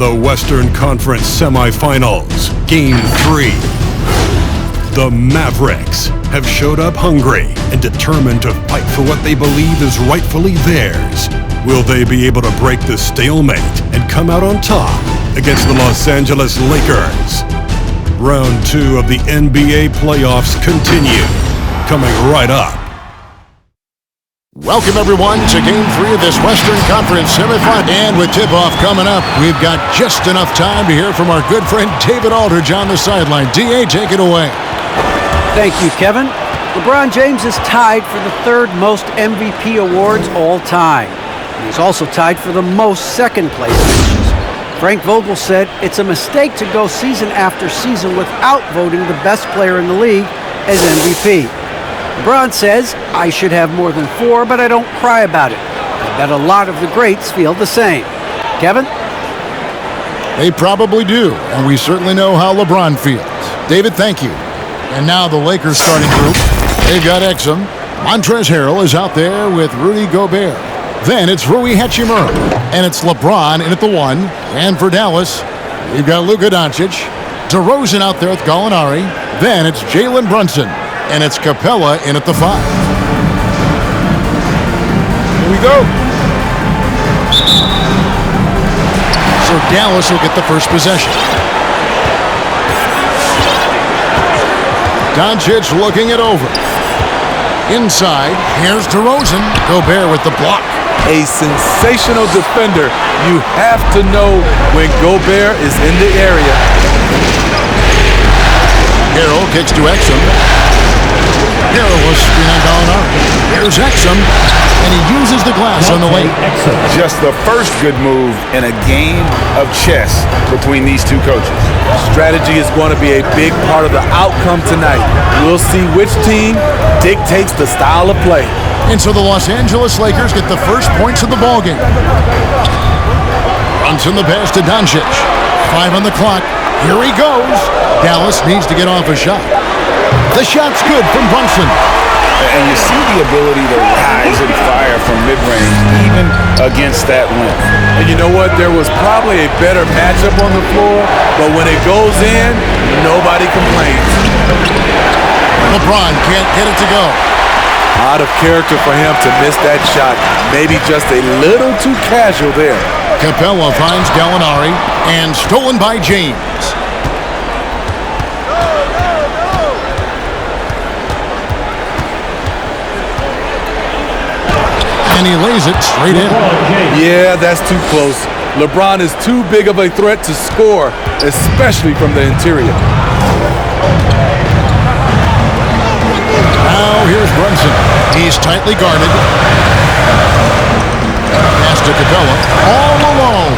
the Western Conference semifinals, Game 3. The Mavericks have showed up hungry and determined to fight for what they believe is rightfully theirs. Will they be able to break the stalemate and come out on top against the Los Angeles Lakers? Round 2 of the NBA playoffs continue, coming right up. Welcome, everyone, to Game 3 of this Western Conference semifinal. And with tip-off coming up, we've got just enough time to hear from our good friend David Aldridge on the sideline. D.A., take it away. Thank you, Kevin. LeBron James is tied for the third most MVP awards all time. And he's also tied for the most second-place finishes. Frank Vogel said it's a mistake to go season after season without voting the best player in the league as MVP. LeBron says, I should have more than 4, but I don't cry about it. I bet a lot of the greats feel the same. Kevin? They probably do, and we certainly know how LeBron feels. David, thank you. And now the Lakers starting group. They've got Exum. Montrezl Harrell is out there with Rudy Gobert. Then it's Rui Hachimura, and it's LeBron in at the 1. And for Dallas, you've got Luka DoNciC. DeRozan out there with Gallinari. Then it's Jalen Brunson. And it's CapeLA in at the 5. Here we go. So Dallas will get the first possession. DoNciC looking it over. Inside, here's DeRozan. Gobert with the block. A sensational defender. You have to know when Gobert is in the area. Harrell kicks to Exum. Harrell was screen on Gallinari. Here's Exum, and he uses the glass on the way. Just the first good move in a game of chess between these two coaches. Strategy is going to be a big part of the outcome tonight. We'll see which team dictates the style of play. And so the Los Angeles Lakers get the first points of the ballgame. Brunson the pass to DoNciC. 5 on the clock. Here he goes. Dallas needs to get off a shot. The shot's good from Brunson. And you see the ability to rise and fire from mid-range, even against that length. And you know what? There was probably a better matchup on the floor, but when it goes in, nobody complains. LeBron can't get it to go. Out of character for him to miss that shot. Maybe just a little too casual there. CapeLA finds Gallinari, and stolen by James. And he lays it straight in. Yeah, that's too close. LeBron is too big of a threat to score, especially from the interior. Now here's Brunson. He's tightly guarded. Pass to CapeLA. All alone.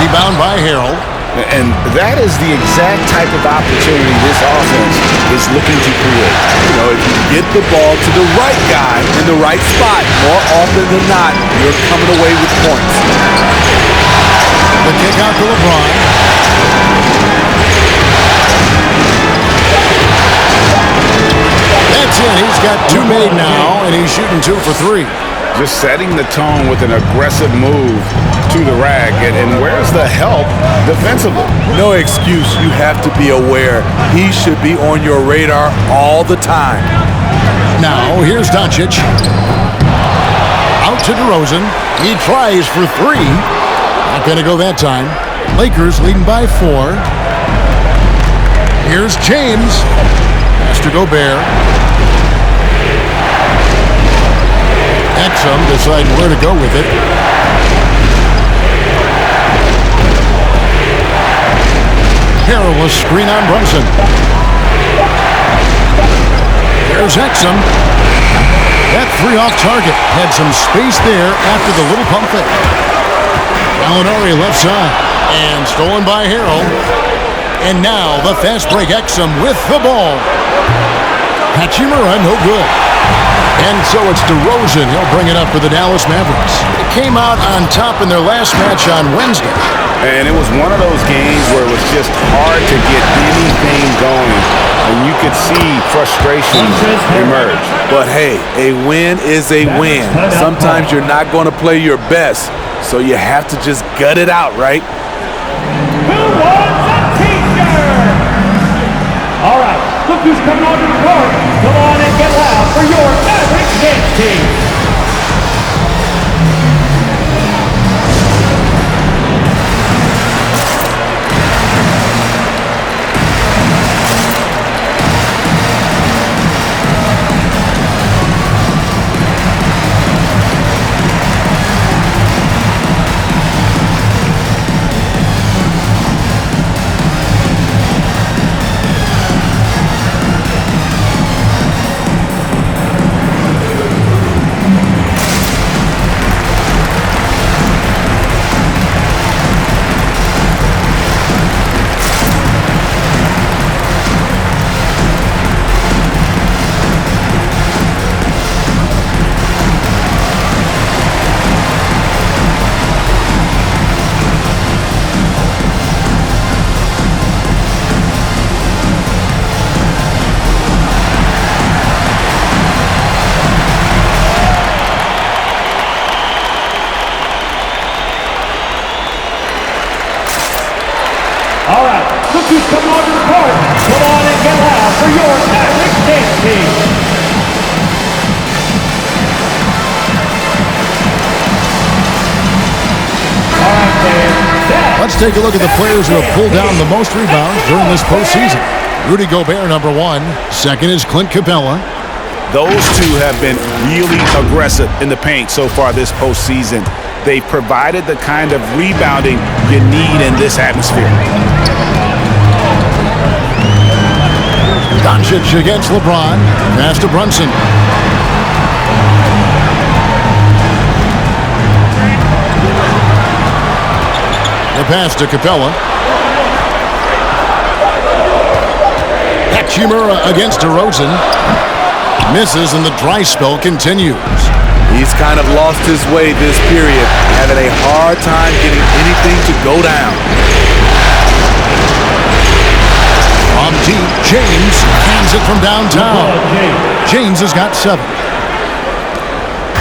Rebound by Harrell. And that is the exact type of opportunity this offense is looking to create. You know, if you get the ball to the right guy in the right spot, more often than not, you're coming away with points. The kick out to LeBron. That's it. He's got 2 made now, and he's shooting 2 for 3. Just setting the tone with an aggressive move to the rack. And where's the help defensively? No excuse. You have to be aware. He should be on your radar all the time. Now, here's DoNciC. Out to DeRozan. He tries for 3. Not going to go that time. Lakers leading by 4. Here's James. Pass to Gobert. Exum deciding where to go with it. Harrell will screen on Brunson. There's Exum. That 3 off target. Had some space there after the little pump fake. Gallinari left side. And stolen by Harrell. And now the fast break. Exum with the ball. Hachimura no good. And so it's DeRozan. He'll bring it up for the Dallas Mavericks. They came out on top in their last match on Wednesday. And it was one of those games where it was just hard to get anything going. And you could see frustration emerge. But hey, a win is a win. Sometimes you're not going to play your best, so you have to just gut it out, right? who's coming on to the court. Come on and get loud for your NExT Gen Ps. All right, look who's coming on to the court. Come on and get loud for your NExT Gen Ps. All right, man. Let's take a look at the players who have pulled down the most rebounds during this postseason. Rudy Gobert, number 1. Second is ClInT CapeLA. Those two have been really aggressive in the paint so far this postseason. They've provided the kind of rebounding you need in this atmosphere. DoNciC against LeBron. Pass to Brunson. The pass to CapeLA. Hachimura against DeRozan. Misses and the dry spell continues. He's kind of lost his way this period, having a hard time getting anything to go down. From deep, James hands it from downtown. James has got 7.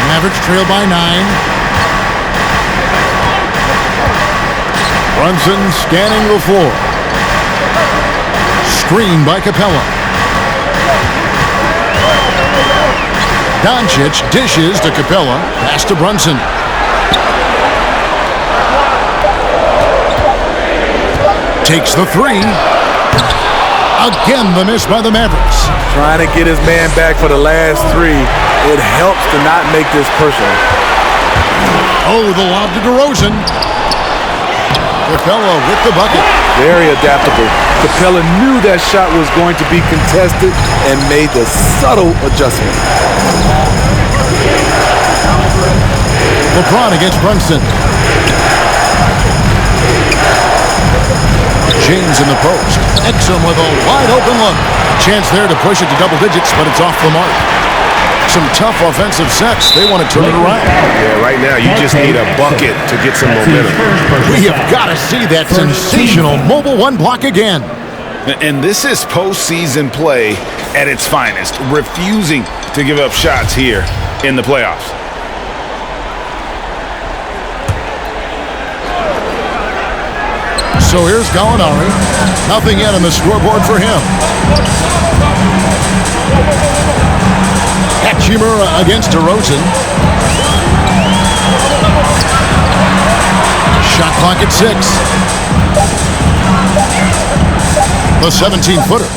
Mavericks trail by 9. Brunson scanning the floor. Screen by CapeLA. DoNciC dishes to CapeLA. Pass to Brunson. Takes the 3. Again, the miss by the Mavericks. Trying to get his man back for the last 3. It helps to not make this personal. Oh, the lob to DeRozan. CapeLA with the bucket. Very adaptable. CapeLA knew that shot was going to be contested and made the subtle adjustment. LeBron against Brunson. James in the post. Exum with a wide open look. Chance there to push it to double digits, but it's off the mark. Some tough offensive sets. They want to turn it around. Yeah, right now you just need a bucket to get some momentum. We have got to see that sensational mobile 1 block again. And this is postseason play at its finest, refusing to give up shots here in the playoffs. So here's Gallinari. Nothing yet on the scoreboard for him. Hachimura against DeRozan. Shot clock at 6. The 17-footer.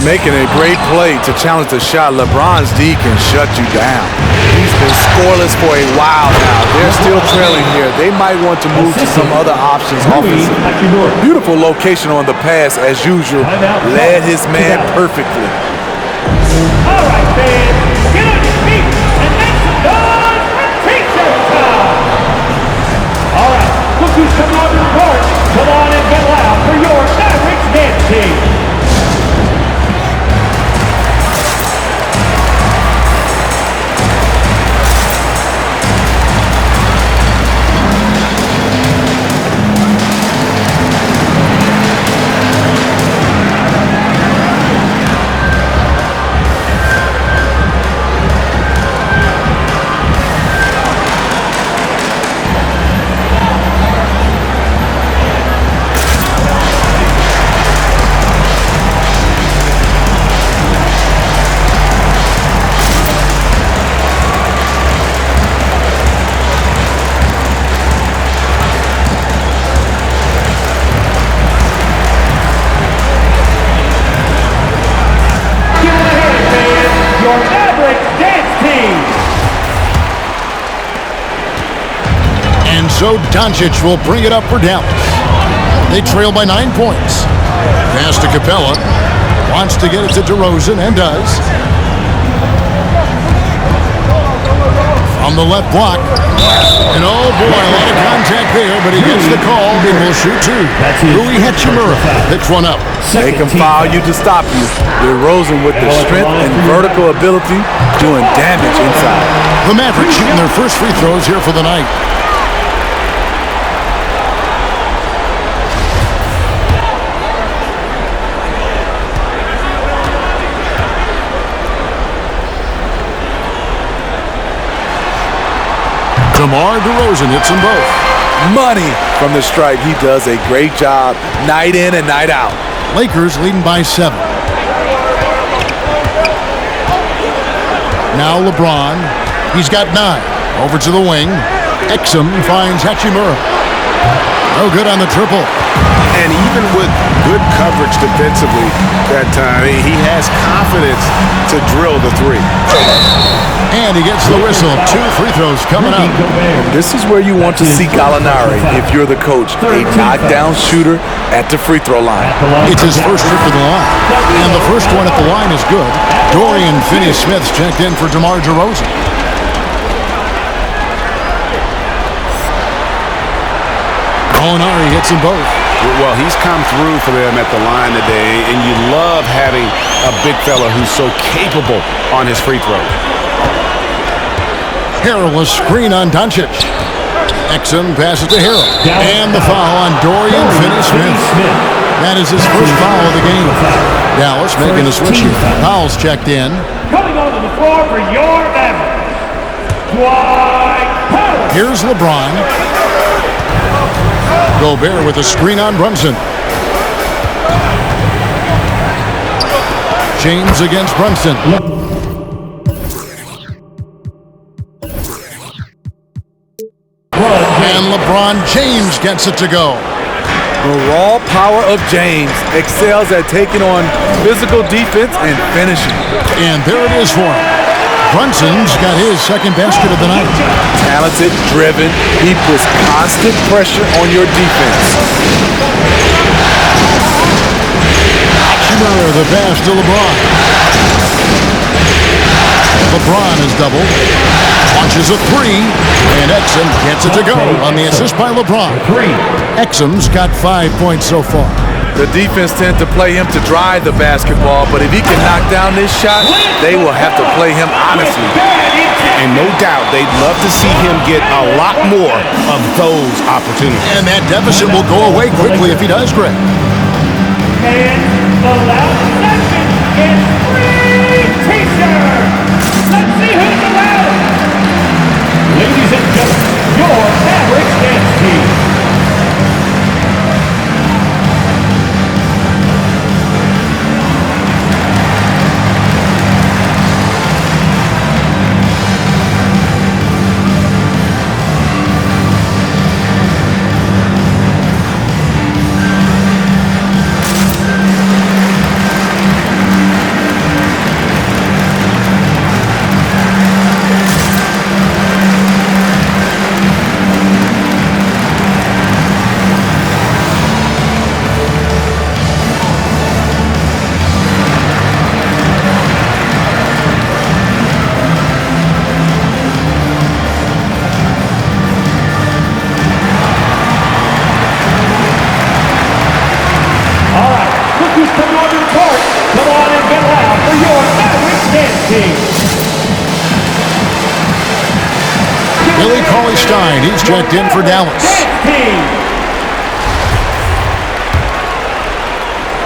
Making a great play to challenge the shot. LeBron's D can shut you down. He's been scoreless for a while now. They're still trailing here. They might want to move to some other options offensively. Beautiful location on the pass as usual. Led his man perfectly. All right, fans, get on your feet and make some noise for teacher time. All right, look who's coming on to the court. Come on and get loud for your NExT Gen Ps. So DoNciC will bring it up for Dallas. They trail by 9 points. Pass to CapeLA. Wants to get it to DeRozan and does. From the left block. And oh boy, a lot of contact there, but he gets the call and will shoot two. Rui Hachimura picks one up. They can foul you to stop you. DeRozan with the strength and vertical ability doing damage inside. The Mavericks shooting their first free throws here for the night. DeMar DeRozan hits them both. Money from the stripe. He does a great job night in and night out. Lakers leading by 7. Now LeBron. He's got 9. Over to the wing. Exum finds Hachimura. No good on the triple. And even with good coverage defensively that time, he has confidence to drill the three. And he gets the whistle. 2 free throws coming up. This is where you want to see Gallinari if you're the coach. A knockdown shooter at the free throw line. It's his first trip to the line. And the first one at the line is good. Dorian Finney-Smith's checked in for DeMar DeRozan. Gallinari hits them both. Well, he's come through for them at the line today, and you love having a big fella who's so capable on his free throw. Harrell a screen on DoNciC. Exum passes to Harrell. And the foul on Dorian Finney-Smith. That is his first foul of the game. Dallas making a switch here. Powell's checked in. Coming onto the floor for your Mavericks, Dwight Powell. Here's LeBron. GoBeRt with a screen on Brunson. James against Brunson. And LeBron James gets it to go. The raw power of James excels at taking on physical defense and finishing. And there it is for him. Brunson's got his second basket of the night. Talented, driven, he puts constant pressure on your defense. Hachimura the pass to LeBron. LeBron is doubled. Launches a three. And Exum gets it to go on the assist by LeBron. Exum's got 5 points so far. The defense tends to play him to drive the basketball, but if he can knock down this shot, they will have to play him honestly. And no doubt they'd love to see him get a lot more of those opportunities. And that deficit will go away quickly if he does, Greg. And the last session is free t-shirt. Let's see who's allowed. Ladies and gentlemen, your Mavericks dance team. He's checked in for Dallas.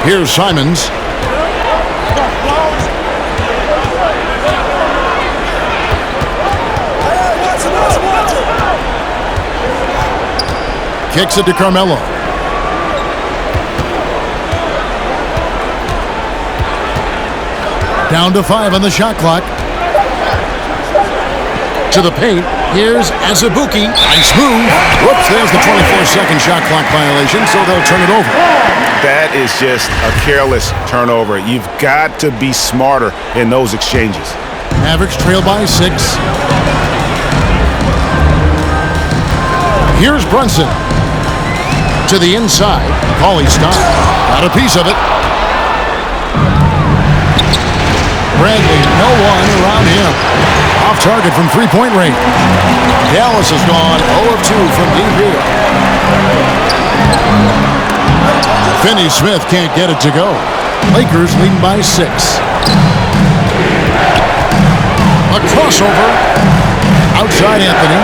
Here's Simons. Kicks it to Carmelo. Down to 5 on the shot clock. To the paint. Here's Azubuike. Nice move. Whoops, there's the 24-second shot clock violation, so they'll turn it over. That is just a careless turnover. You've got to be smarter in those exchanges. Mavericks trail by 6. Here's Brunson. To the inside. Cauley Stein. Got a piece of it. Bradley, no one around him. Off target from three-point range. Dallas has gone 0 of 2 from deep here. Finney-Smith can't get it to go. Lakers leading by 6. A crossover. Outside Anthony.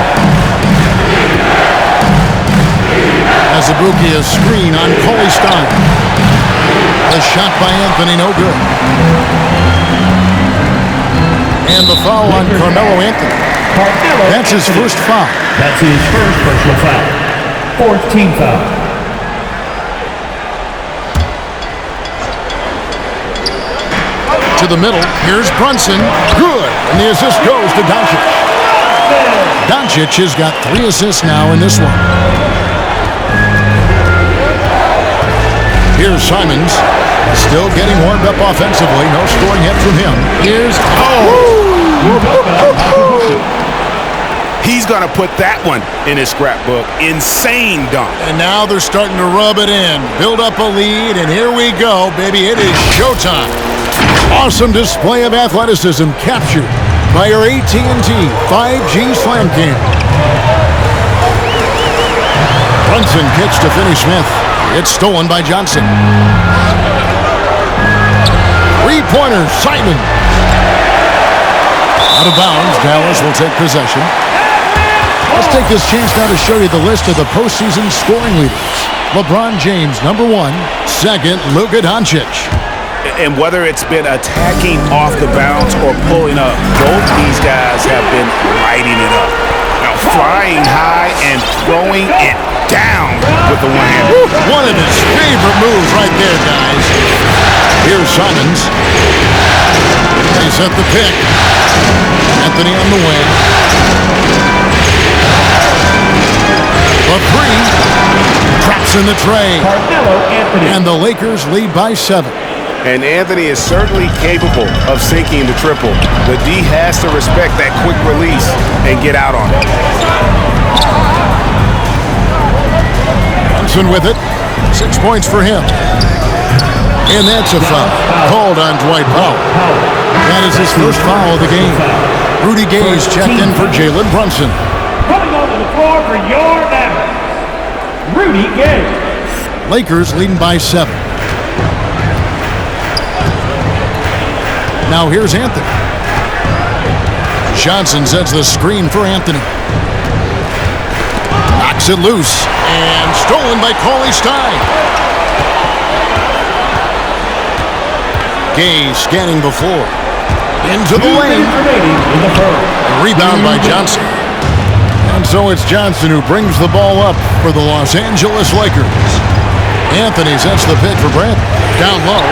Azubuike a screen on Cauley Stein. The shot by Anthony, no good. And the foul on Carmelo Anthony. That's his first foul. That's his first personal foul. Fourth team foul. To the middle. Here's Brunson. Good. And the assist goes to DoNciC. DoNciC has got 3 assists now in this one. Here's Simons. Still getting warmed up offensively. No scoring hit from him. Here's... He's going to put that one in his scrapbook. Insane dunk. And now they're starting to rub it in. Build up a lead, and here we go, baby. It is showtime. Awesome display of athleticism captured by your AT&T 5G Slam Cam. Brunson kicks to Finney-Smith. It's stolen by Johnson. Three-pointer, Simon. Out of bounds, Dallas will take possession. Let's take this chance now to show you the list of the postseason scoring leaders. LeBron James, number 1. Second, Luka DoNciC. And whether it's been attacking off the bounce or pulling up, both these guys have been lighting it up. Now flying high and throwing it down with the one-hand. One of his favorite moves right there, guys. Here's Simons. They set the pick. Anthony on the wing. A 3. Traps in the tray. And the Lakers lead by 7. And Anthony is certainly capable of sinking the triple. The D has to respect that quick release and get out on it. Brunson with it. 6 points for him. And that's a foul. Called on Dwight Powell. That is his first foul of the game. Rudy Gay's checked in for Jalen Brunson. Coming onto the floor for your Mavericks, Rudy Gay. Lakers leading by 7. Now here's Anthony. Johnson sets the screen for Anthony. Knocks it loose. And stolen by Cauley Stein. Gay scanning the floor. Into the lane. Rebound by Johnson. And so it's Johnson who brings the ball up for the Los Angeles Lakers. Anthony sets the pick for Brent. Down low.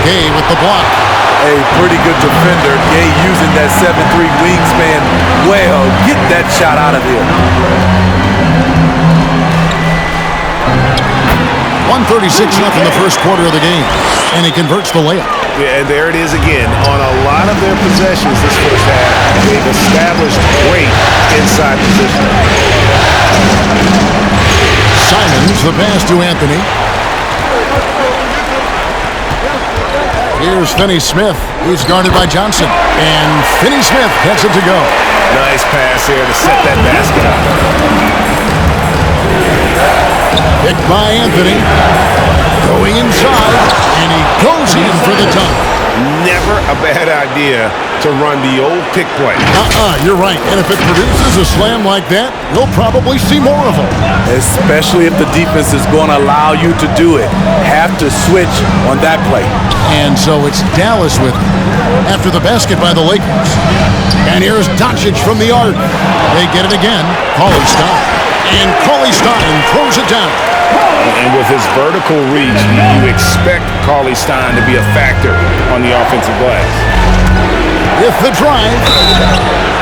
Gay with the block. A pretty good defender. Gay using that 7'3" wingspan well. Get that shot out of here. 1:36 left in the first quarter of the game. And he converts the layup. Yeah, and there it is again. On a lot of their possessions this first half, they've established great inside position. Simons, the pass to Anthony. Here's Finney-Smith. He's guarded by Johnson. And Finney-Smith gets it to go. Nice pass here to set that basket up. Picked by Anthony. Going inside. And he goes in for the dunk. Never a bad idea to run the old pick play. You're right. And if it produces a slam like that, you'll probably see more of them. Especially if the defense is going to allow you to do it. Have to switch on that play. And so it's Dallas with it. After the basket by the Lakers. And here's DoNciC from the arc. They get it again. Cauley Stein. And Cauley Stein throws it down. And with his vertical reach, you expect Cauley Stein to be a factor on the offensive glass. With the drive.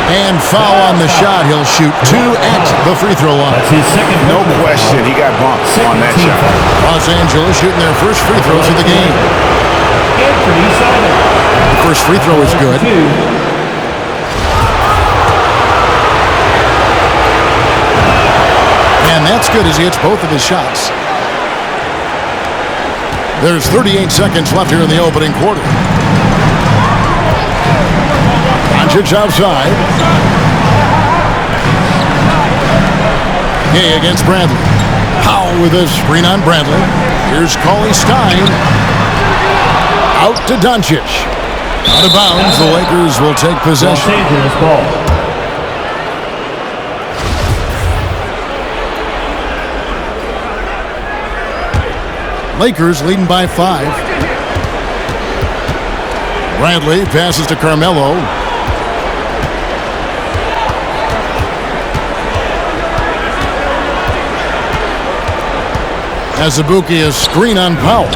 And foul on the shot. He'll shoot 2 at the free throw line. That's his second. No question, he got bumped on that shot. Los Angeles shooting their first free throws of the game. Anthony Simons. The first free throw is good. that's good as he hits both of his shots. There's 38 seconds left here in the opening quarter. DoNciC outside. Gay against Bradley. Powell with a screen on Bradley. Here's Cauley Stein. Out to DoNciC. Out of bounds. The Lakers will take possession. Los Angeles ball. Lakers leading by 5. Bradley passes to Carmelo. Azubuike a screen on Powell.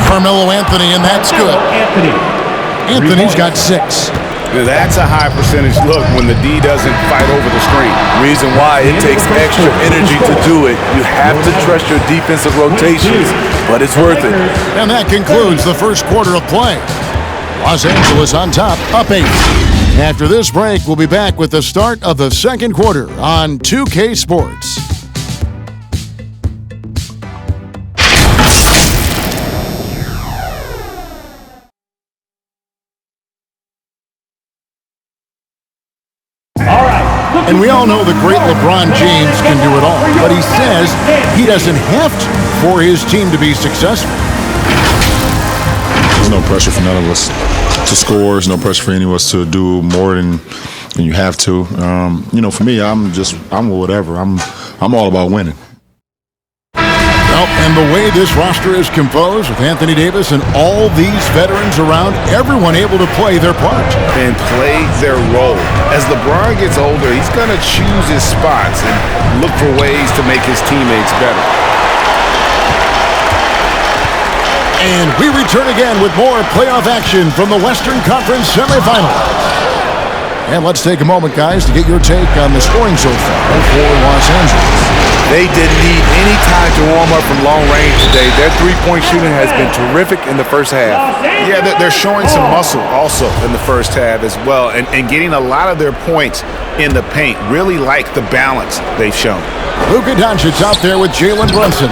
Carmelo Anthony, and that's good. Anthony's got 6. That's a high percentage look when the D doesn't fight over the screen. Reason why it takes extra energy to do it. You have to trust your defensive rotations, but it's worth it. And that concludes the first quarter of play. Los Angeles on top, up 8. After this break, we'll be back with the start of the second quarter on 2K Sports. And we all know the great LeBron James can do it all, but he says he doesn't have to for his team to be successful. There's no pressure for none of us to score. There's no pressure for any of us to do more than you have to. For me, I'm whatever. I'm all about winning. Well, and the way this roster is composed with Anthony Davis and all these veterans around, everyone able to play their part. And play their role. As LeBron gets older, he's going to choose his spots and look for ways to make his teammates better. And we return again with more playoff action from the Western Conference semifinals. And let's take a moment, guys, to get your take on the scoring so far for Los Angeles. They didn't need any time to warm up from long range today. Their three-point shooting has been terrific in the first half. Yeah, they're showing some muscle also in the first half as well, and getting a lot of their points in the paint. Really like the balance they've shown. Luka DoNciC out there with Jalen Brunson.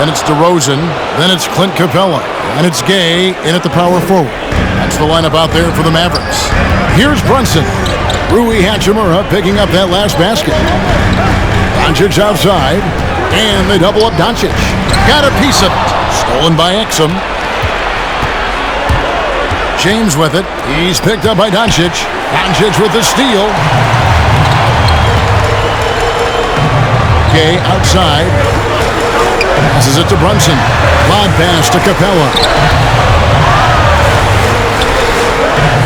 Then it's DeRozan. Then it's ClInT CapeLA. And it's Gay in at the power forward. That's the lineup out there for the Mavericks. Here's Brunson. Rui Hachimura picking up that last basket. DoNciC outside. And they double up DoNciC. Got a piece of it. Stolen by Exum. James with it. He's picked up by DoNciC. DoNciC with the steal. Gay outside. Passes it to Brunson. Lob pass to CapeLA.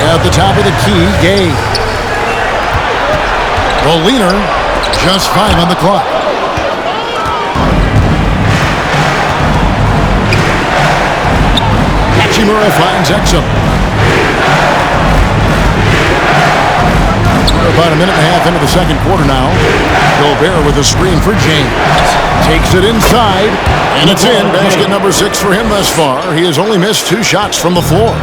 At the top of the key, Gay. The leaner, just 5 on the clock. Hachimura finds Exum. We're about a minute and a half into the second quarter now. GoBeRt with a screen for James. Takes it inside, and it's in. Basket number 6 for him thus far. He has only missed 2 shots from the floor.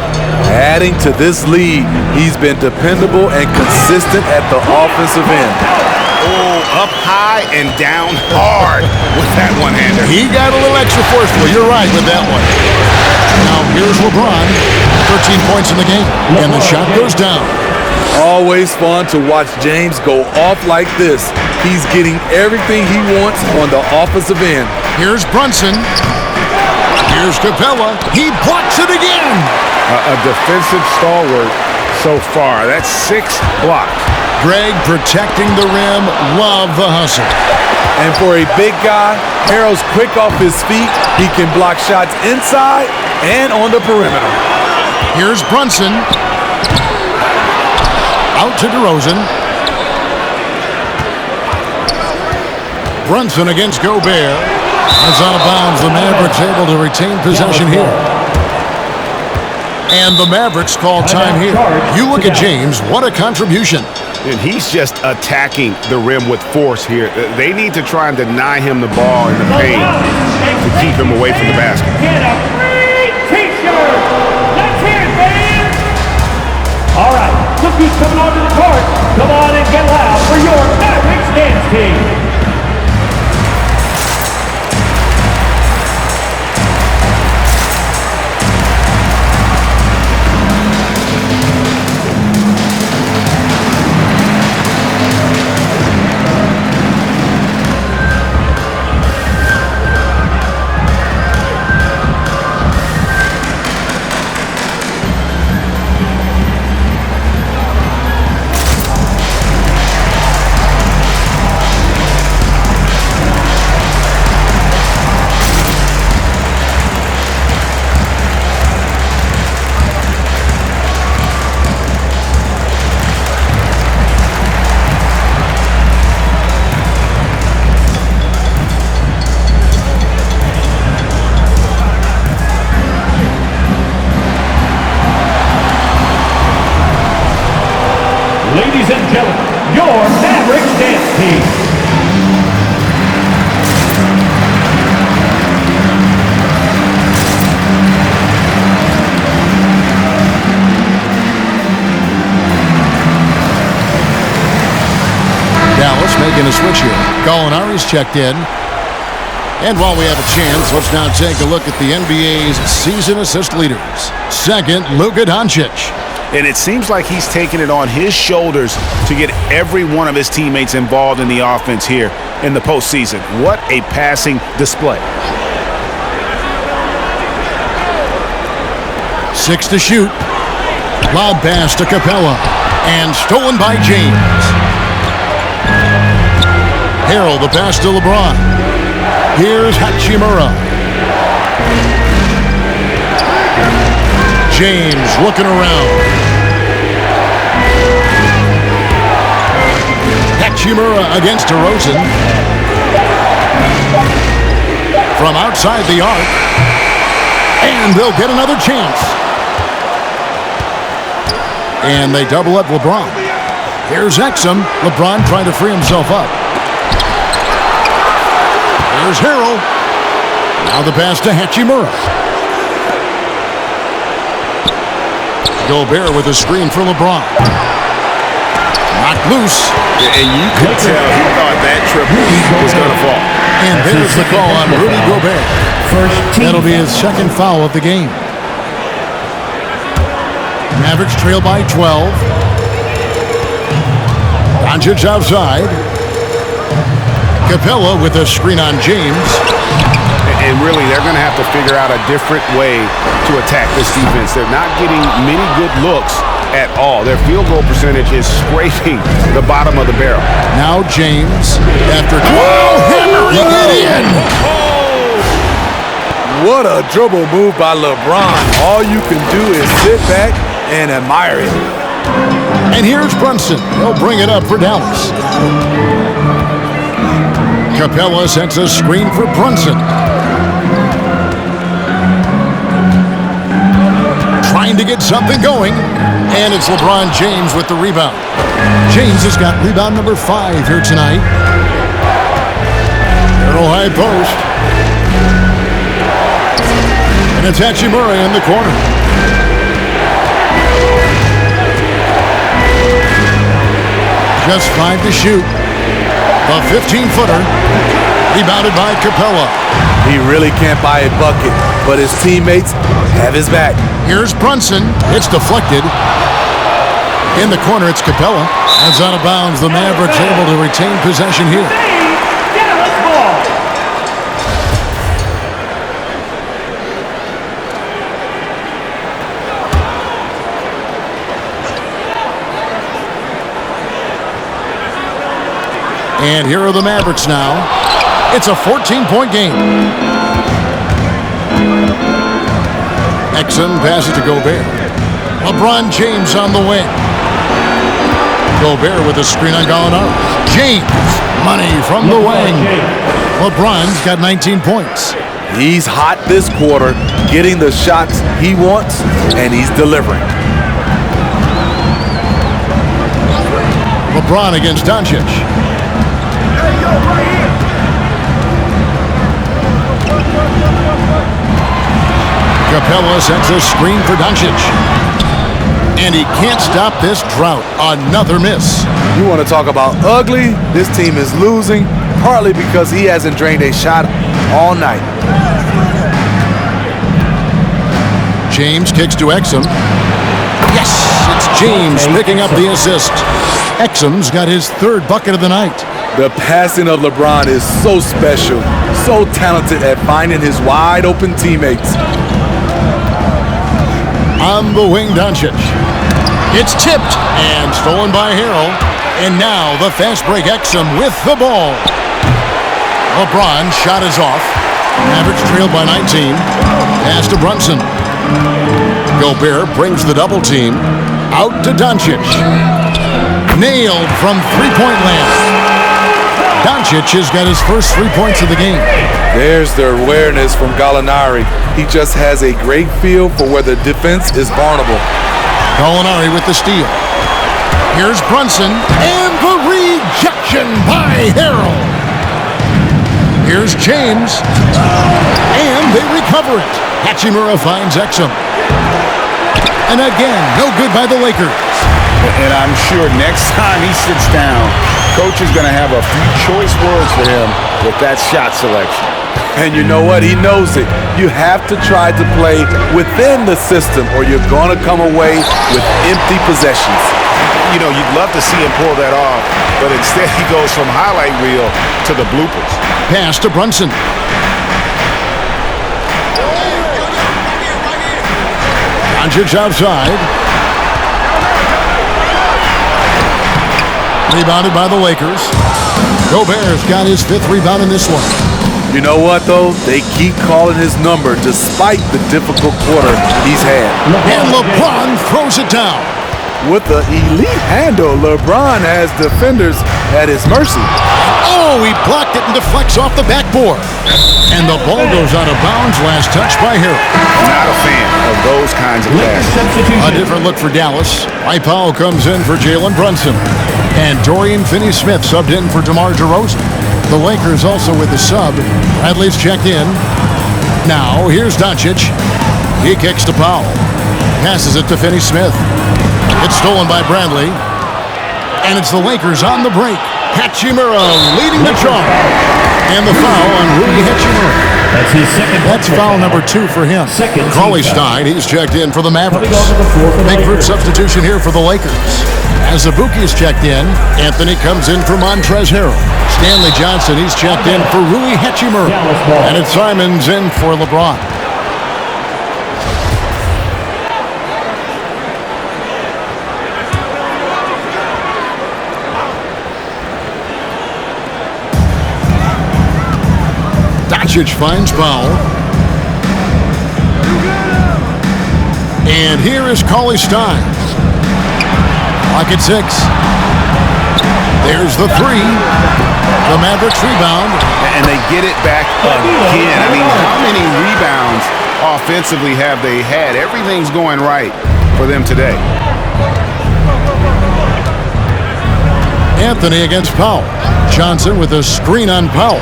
Adding to this lead, he's been dependable and consistent at the offensive end. Oh, up high and down hard with that one-hander. He got a little extra forceful. You're right with that one. Now here's LeBron. 13 points in the game, and the shot goes down. Always fun to watch James go off like this. He's getting everything he wants on the offensive end. Here's Brunson. Here's CapeLA. He blocks it again. A defensive stalwart so far. That's 6 blocks. Greg protecting the rim. Love the hustle. And for a big guy, Harrell's quick off his feet. He can block shots inside and on the perimeter. Here's Brunson. Out to DeRozan. Brunson against GoBeRt. That's out of bounds. The Mavericks able to retain possession here. And the Mavericks call time here. You look at James. What a contribution. And he's just attacking the rim with force here. They need to try and deny him the ball in the paint to keep him away from the basket. Get a free T-shirt. Let's hear it, man. All right, look who's coming onto the court. Come on and get loud for your Mavericks dance team. Gallinari's checked in. And while we have a chance, let's now take a look at the NBA's season assist leaders. Second, Luka DoNciC. And it seems like he's taking it on his shoulders to get every one of his teammates involved in the offense here in the postseason. What a passing display. 6 to shoot. Lob pass to CapeLA. And stolen by James. Harrell the pass to LeBron. Here's Hachimura. James looking around. Hachimura against DeRozan. From outside the arc. And they'll get another chance. And they double up LeBron. Here's Exum. LeBron trying to free himself up. Here's Harrell. Now the pass to Hachimura. GoBeRt with a screen for LeBron. Knocked loose. And you could tell he thought that triple was going to fall. And there's the call on Rudy GoBeRt. That'll be his second foul of the game. Mavericks trail by 12. DoNciC outside. CapeLA with a screen on James. And really, they're going to have to figure out a different way to attack this defense. They're not getting many good looks at all. Their field goal percentage is scraping the bottom of the barrel. Now James, after 12, hammering it in. What a dribble move by LeBron. All you can do is sit back and admire it. And here's Brunson. He'll bring it up for Dallas. CapeLA sets a screen for Brunson. Trying to get something going. And it's LeBron James with the rebound. James has got rebound number 5 here tonight. Arrow high post. And it's Hachimura in the corner. Just 5 to shoot. The 15-footer. Rebounded by CapeLA. He really can't buy a bucket, but his teammates have his back. Here's Brunson. It's deflected. In the corner, it's CapeLA. As out of bounds, the Mavericks able to retain possession here. Dallas ball. And here are the Mavericks now. It's a 14-point game. Exum passes to GoBeRt. LeBron James on the wing. GoBeRt with a screen on Gallinari. James, money from the wing. LeBron's got 19 points. He's hot this quarter, getting the shots he wants, and he's delivering. LeBron against DoNciC. CapeLA sets a screen for DoNciC. And he can't stop this drought. Another miss. You want to talk about ugly? This team is losing, partly because he hasn't drained a shot all night. James kicks to Exum. Yes, it's James picking up the assist. Exum's got his 3rd bucket of the night. The passing of LeBron is so special, so talented at finding his wide open teammates. On the wing, DoNciC. It's tipped and stolen by Harrell. And now the fast break Exum with the ball. LeBron shot is off. Mavericks trailed by 19. Pass to Brunson. GoBeRt brings the double team. Out to DoNciC. Nailed from three-point land. DoNciC has got his first 3 points of the game. There's the awareness from Gallinari. He just has a great feel for where the defense is vulnerable. Gallinari with the steal. Here's Brunson, and the rejection by Harrell. Here's James, and they recover it. Hachimura finds Exum. And again, no good by the Lakers. And I'm sure next time he sits down, Coach is going to have a few choice words for him with that shot selection. And you know what? He knows it. You have to try to play within the system or you're going to come away with empty possessions. You know, you'd love to see him pull that off, but instead he goes from highlight reel to the bloopers. Pass to Brunson. DoNciC outside. Rebounded by the Lakers. GoBeRt's got his 5th rebound in this one. You know what, though? They keep calling his number despite the difficult quarter he's had. And LeBron throws it down. With the elite handle, LeBron has defenders at his mercy. Oh, he blocked it and deflects off the backboard. And the ball goes out of bounds. Last touch by Harrell. Not a fan of those kinds of passes. A different look for Dallas. Mike Powell comes in for Jalen Brunson. And Dorian Finney-Smith subbed in for DeMar DeRozan. The Lakers also with the sub. Bradley's checked in. Now, here's DoNciC. He kicks to Powell. Passes it to Finney-Smith. It's stolen by Bradley. And it's the Lakers on the break. Hachimura leading the charge. And the foul on Rui Hachimura. That's his second. That's foul number 2 for him. Cauley-Stein, he's checked in for the Mavericks. Big substitution here for the Lakers. As Azubuike's checked in, Anthony comes in for Montrezl Harrell. Stanley Johnson, he's checked in for Rui Hachimura. And it's Simons in for LeBron. DoNciC finds Powell. And here is Cauley-Stein. Clock at 6. There's the 3. The Mavericks rebound. And they get it back again. I mean, how many rebounds offensively have they had? Everything's going right for them today. Anthony against Powell. Johnson with a screen on Powell.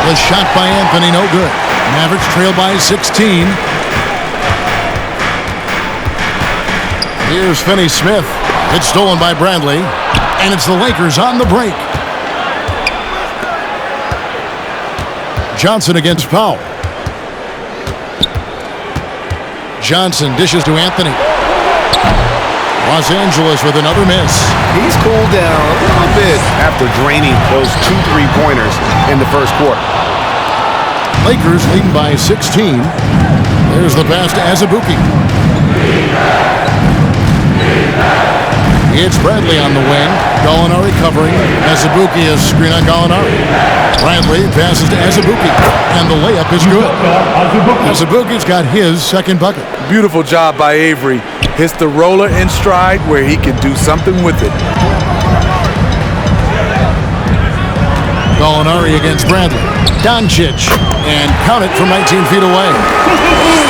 The shot by Anthony, no good. Mavericks trail by 16. Here's Finney-Smith. It's stolen by Bradley. And it's the Lakers on the break. Johnson against Powell. Johnson dishes to Anthony. Los Angeles with another miss. He's cooled down a little bit after draining those 2 3-pointers in the first quarter. Lakers leading by 16. There's the pass to Azubuike. It's Bradley on the wing. Gallinari covering. Azubuike is screen on Gallinari. Bradley passes to Azubuike. And the layup is good. Azubuike's got his 2nd bucket. Beautiful job by Avery. Hits the roller in stride where he can do something with it. Gallinari against Bradley. DoNciC. And count it from 19 feet away.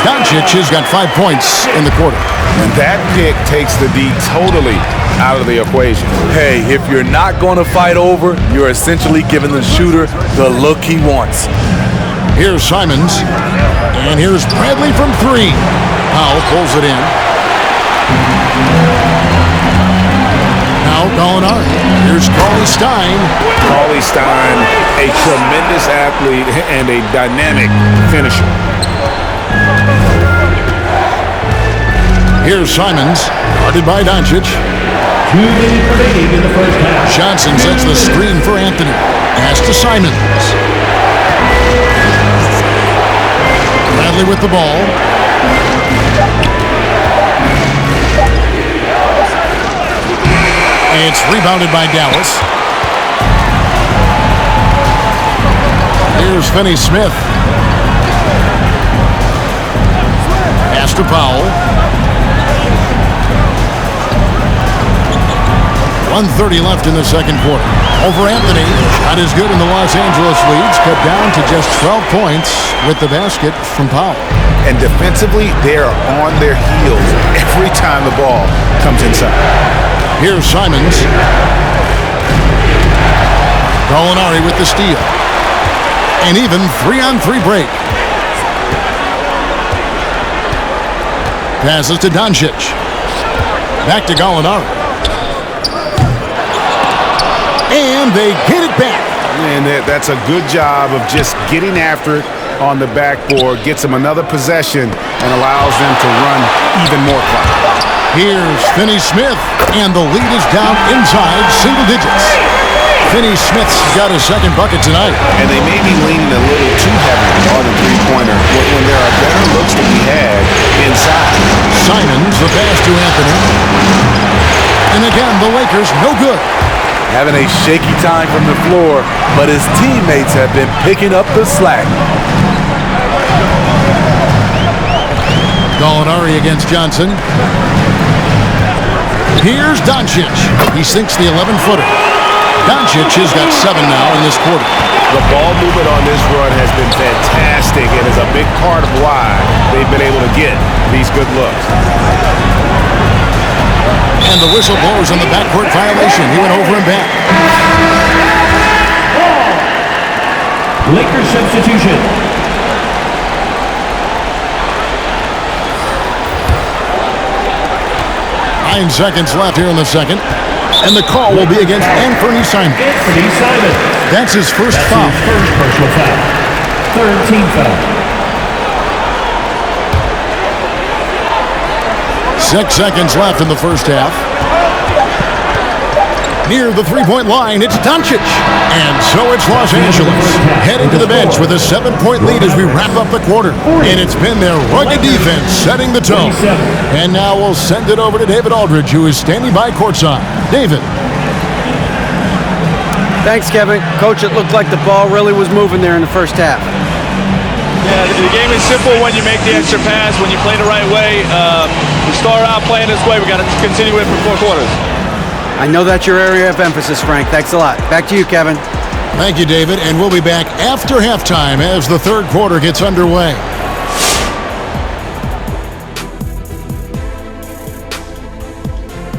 DoNciC has got 5 points in the quarter. And that pick takes the D totally out of the equation. Hey, if you're not going to fight over, you're essentially giving the shooter the look he wants. Here's Simons. And here's Bradley from 3. Powell pulls it in. Now Gallinari. Here's Cauley-Stein. Cauley-Stein, a tremendous athlete and a dynamic finisher. Here's Simons, guarded by DoNciC. 2 minutes remaining in the first half. Johnson sets the screen for Anthony. Pass to Simons. Bradley with the ball. It's rebounded by Dallas. Here's Finney-Smith. Pass to Powell. 1:30 left in the second quarter. Over Anthony. Not as good in the Los Angeles leads. Cut down to just 12 points with the basket from Powell. And defensively, they are on their heels every time the ball comes inside. Here's Simons. Gallinari with the steal. An even 3-on-3 break. Passes to DoNciC. Back to Gallinari. And they get it back. And that's a good job of just getting after it on the backboard, gets them another possession, and allows them to run even more clock. Here's Finney Smith, and the lead is down inside single digits. Finney Smith's got his second bucket tonight. And they may be leaning a little too heavy on the three-pointer when there are better looks to be had inside. Simons, the pass to Anthony. And again, the Lakers no good. Having a shaky time from the floor, but his teammates have been picking up the slack. Gallinari against Johnson. Here's DoNciC. He sinks the 11-footer. DoNciC has got 7 now in this quarter. The ball movement on this run has been fantastic and is a big part of why they've been able to get these good looks. And the whistle blows on the backcourt violation. He went over and back. Lakers substitution. 9 seconds left here in the second. And the call will be against Anthony Simons. Anthony Simons. That's his first foul. His first personal foul. Third team foul. 6 seconds left in the first half. Near the three-point line, it's DoNciC. And so it's Los Angeles heading to the bench with a 7-point lead as we wrap up the quarter. And it's been their rugged defense setting the tone. And now we'll send it over to David Aldridge, who is standing by courtside. David. Thanks, Kevin. Coach, it looked like the ball really was moving there in the first half. Yeah, the game is simple when you make the extra pass, when you play the right way. We start out playing this way. We got to continue it for 4 quarters. I know that's your area of emphasis, Frank. Thanks a lot. Back to you, Kevin. Thank you, David. And we'll be back after halftime as the third quarter gets underway.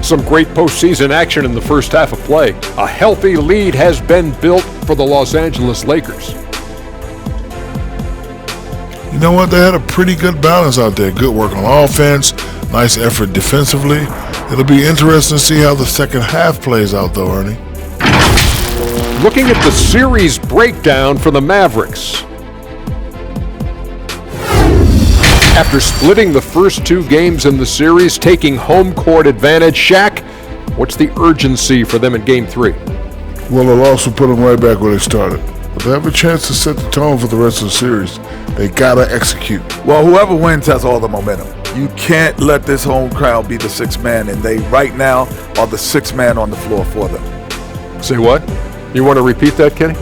Some great postseason action in the first half of play. A healthy lead has been built for the Los Angeles Lakers. You know what? They had a pretty good balance out there. Good work on offense, nice effort defensively. It'll be interesting to see how the second half plays out, though, Ernie. Looking at the series breakdown for the Mavericks. After splitting the first 2 games in the series, taking home court advantage, Shaq, what's the urgency for them in Game 3? Well, the loss will put them right back where they started. But they have a chance to set the tone for the rest of the series. They gotta execute. Well, whoever wins has all the momentum. You can't let this home crowd be the 6th man, and they right now are the 6th man on the floor for them. Say what? You want to repeat that, Kenny?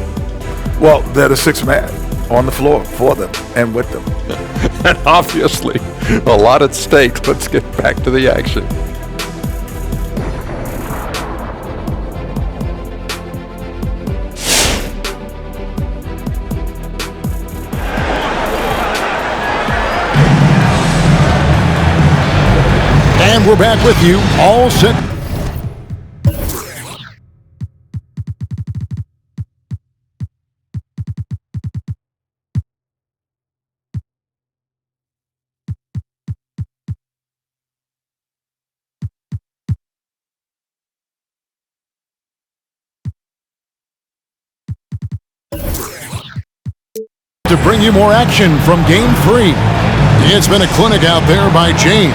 Well, they're the 6th man on the floor for them and with them. And obviously, a lot at stake. Let's get back to the action. And we're back with you, all set. To bring you more action from Game 3. It's been a clinic out there by James.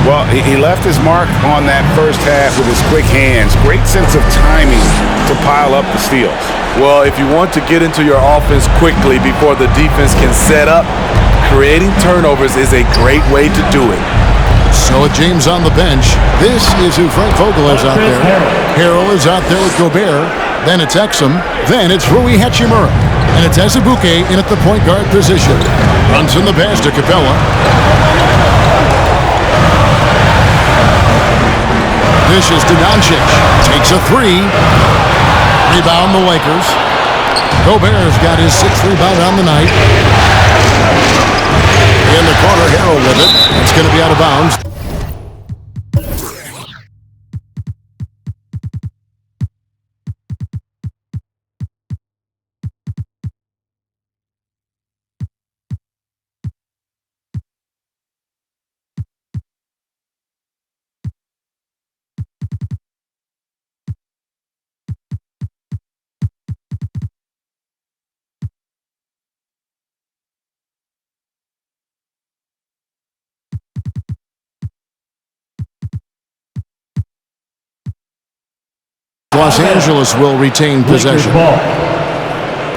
Well, he left his mark on that first half with his quick hands. Great sense of timing to pile up the steals. Well, if you want to get into your offense quickly before the defense can set up, creating turnovers is a great way to do it. So with James on the bench, this is who Frank Vogel is out there. Harrell is out there with GoBeRt. Then it's Exum. Then it's Rui Hachimura. And it's Azubuike in at the point guard position. Runs in the pass to CapeLA. Dishes to DoNciC. Takes a 3. Rebound the Lakers. GoBeRt's got his 6th rebound on the night. In the corner, Harrell with it. It's going to be out of bounds. Los Angeles will retain possession. Ball.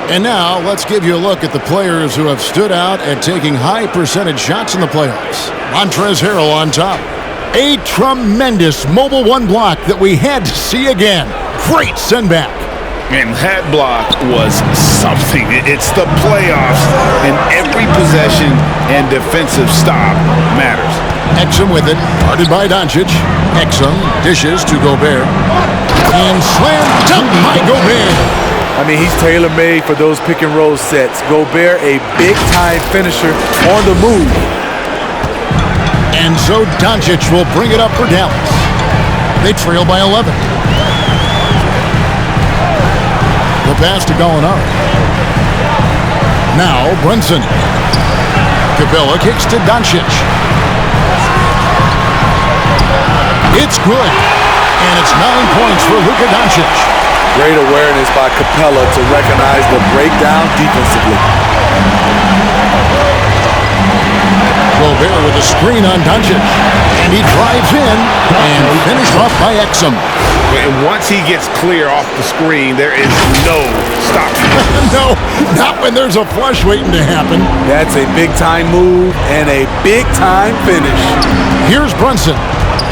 And now let's give you a look at the players who have stood out at taking high percentage shots in the playoffs. Montrezl Harrell on top. A tremendous mobile one block that we had to see again. Great send back. And that block was something. It's the playoffs, and every possession and defensive stop matters. Exum with it, guarded by DoNciC. Exum dishes to GoBeRt. And slam dunk by GoBeRt. I mean, he's tailor-made for those pick-and-roll sets. GoBeRt, a big-time finisher on the move. And so DoNciC will bring it up for Dallas. They trail by 11. The pass to Gallinari. Now Brunson. CapeLA kicks to DoNciC. It's good. And it's 9 points for Luka DoNciC. Great awareness by CapeLA to recognize the breakdown defensively. GoBeRt with a screen on DoNciC. And he drives in and finished off by Exum. And once he gets clear off the screen, there is no stopping. No, not when there's a flush waiting to happen. That's a big-time move and a big-time finish. Here's Brunson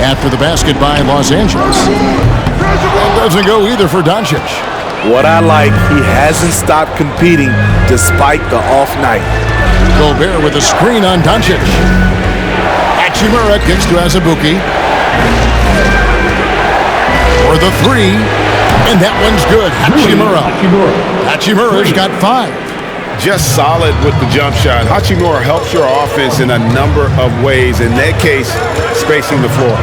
after the basket by Los Angeles. That doesn't go either for DoNciC. What I like, he hasn't stopped competing despite the off night. GoBeRt with a screen on DoNciC. Hachimura kicks to Azubuike. For the three, and that one's good. Hachimura's got 5. Just solid with the jump shot. Hachimura helps your offense in a number of ways. In that case, spacing the floor.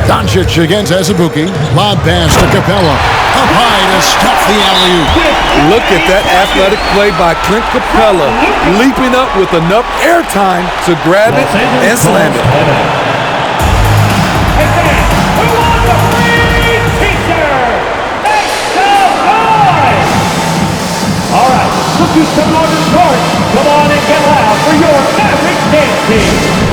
DoNciC against Azubuike. Lob pass to CapeLA. Up high to stuff the alley-oop. Look at that athletic play by ClInT CapeLA, leaping up with enough airtime to grab it and slam it. Hey fans, who wants a free t-shirt? Make some noise! All right, look who's coming on this court. Come on and get loud for your Mavericks dance team.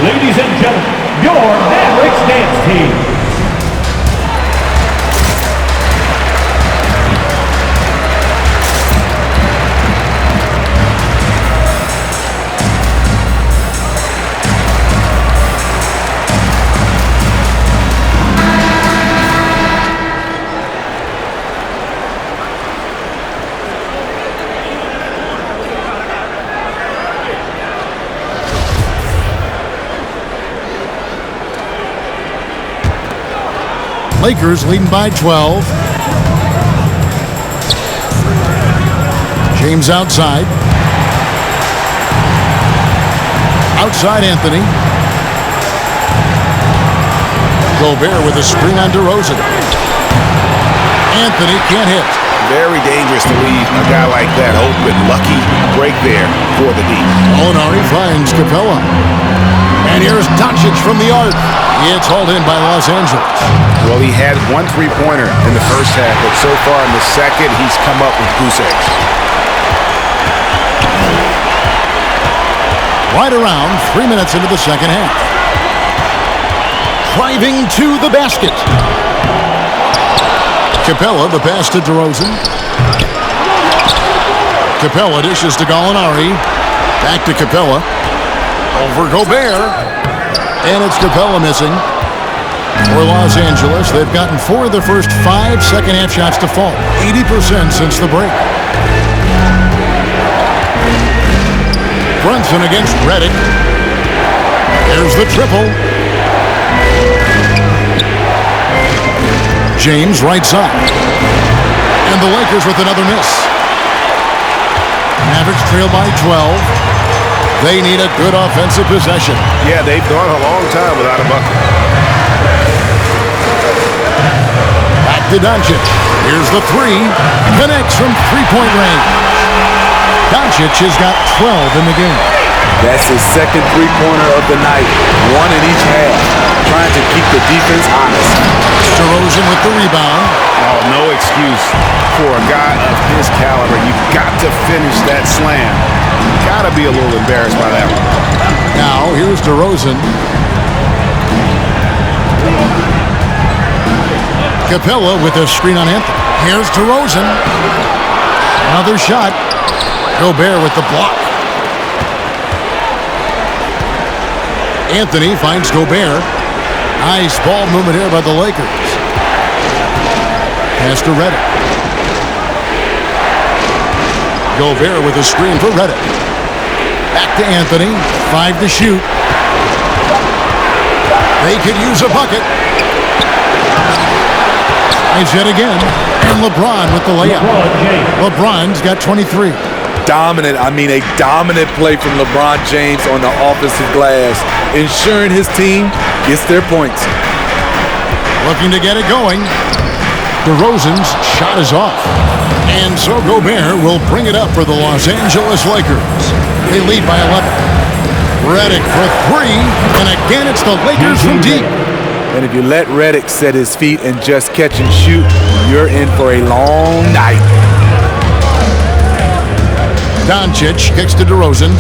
Ladies and gentlemen, your Mavericks dance team. Lakers leading by 12. James outside. Outside Anthony. GoBeRt with a screen on DeRozan. Anthony can't hit. Very dangerous to leave a guy like that open. Lucky break there for the D. Gallinari finds CapeLA. And here's DoNciC from the arc. It's hauled in by Los Angeles. Well, he had 1 3-pointer in the first half, but so far in the second, he's come up with goose eggs. Right around 3 minutes into the second half. Driving to the basket. CapeLA, the pass to DeRozan. CapeLA dishes to Gallinari. Back to CapeLA. Over GoBeRt. And it's CapeLA missing. For Los Angeles, they've gotten 4 of their first 5 second-half shots to fall. 80% since the break. Brunson against Redick. There's the triple. James right side. And the Lakers with another miss. Mavericks trail by 12. They need a good offensive possession. Yeah, they've gone a long time without a bucket. Back to DoNciC. Here's the 3. Connects from three-point range. DoNciC has got 12 in the game. That's his second three-pointer of the night. 1 in each half. Trying to keep the defense honest. DeRozan with the rebound. Oh, no excuse for a guy of his caliber. You've got to finish that slam. You've got to be a little embarrassed by that one. Now, here's DeRozan. CapeLA with a screen on Anthony. Here's DeRozan. Another shot. GoBeRt with the block. Anthony finds GoBeRt. Nice ball movement here by the Lakers. Pass to Redick. GoBeRt with a screen for Redick. Back to Anthony. 5 to shoot. They could use a bucket. It's yet again. And LeBron with the layup. LeBron's got 23. Dominant, a dominant play from LeBron James on the offensive glass, ensuring his team gets their points. Looking to get it going. DeRozan's shot is off. And so GoBeRt will bring it up for the Los Angeles Lakers. They lead by 11. Redick for 3, and again it's the Lakers from deep. And if you let Redick set his feet and just catch and shoot, you're in for a long night. DoNciC kicks to DeRozan.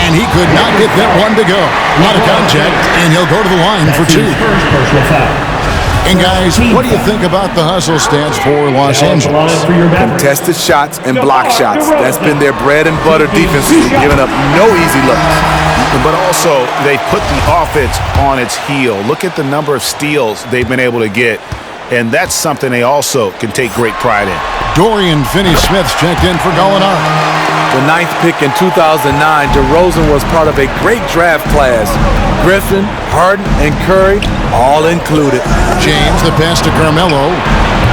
And he could not get that one to go. A lot of contact, and he'll go to the line for 2. And guys, what do you think about the hustle stats for Los Angeles? Contested shots and block shots. That's been their bread and butter defensively, giving up no easy looks. But also, they put the offense on its heel. Look at the number of steals they've been able to get. And that's something they also can take great pride in. Dorian Finney-Smith's checked in for Gallinari. The 9th pick in 2009, DeRozan was part of a great draft class. Griffin, Harden, and Curry, all included. James, the pass to Carmelo.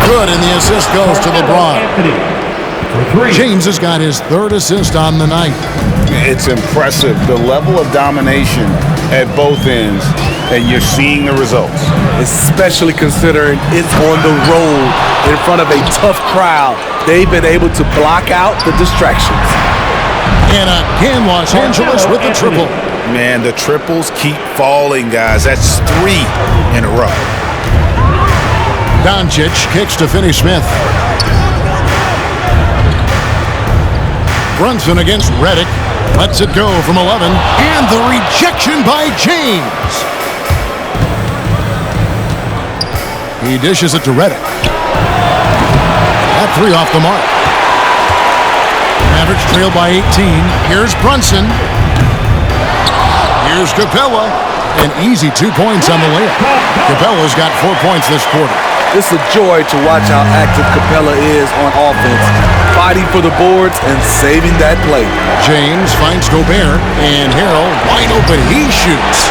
Good, and the assist goes to LeBron. James has got his 3rd assist on the night. It's impressive, the level of domination at both ends, and you're seeing the results. Especially considering it's on the road in front of a tough crowd. They've been able to block out the distractions. And again, Los Angeles with the triple. Man, the triples keep falling, guys. That's 3 in a row. DoNciC kicks to Finney-Smith. Brunson against Redick. Lets it go from 11. And the rejection by James. He dishes it to Redick. That 3 off the mark. Mavericks trail by 18. Here's Brunson. Here's CapeLA. An easy 2 points on the layup. CapeLA's got 4 points this quarter. It's a joy to watch how active CapeLA is on offense, fighting for the boards and saving that play. James finds GoBeRt, and Harrell wide open. He shoots.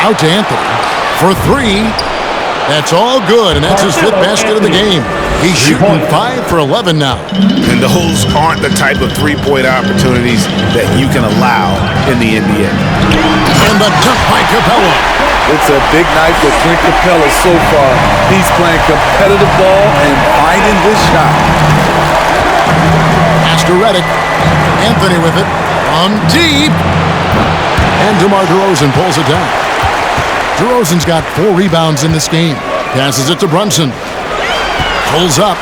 Out to Anthony for 3. That's all good, and that's his 5th basket of the game. He's shooting 5 for 11 now. And those aren't the type of three-point opportunities that you can allow in the NBA. And the dunk by CapeLA. It's a big night for ClInT CapeLA so far. He's playing competitive ball and finding his shot. Pass to Redick. Anthony with it. On deep. And DeMar DeRozan pulls it down. DeRozan's got 4 rebounds in this game. Passes it to Brunson. Pulls up.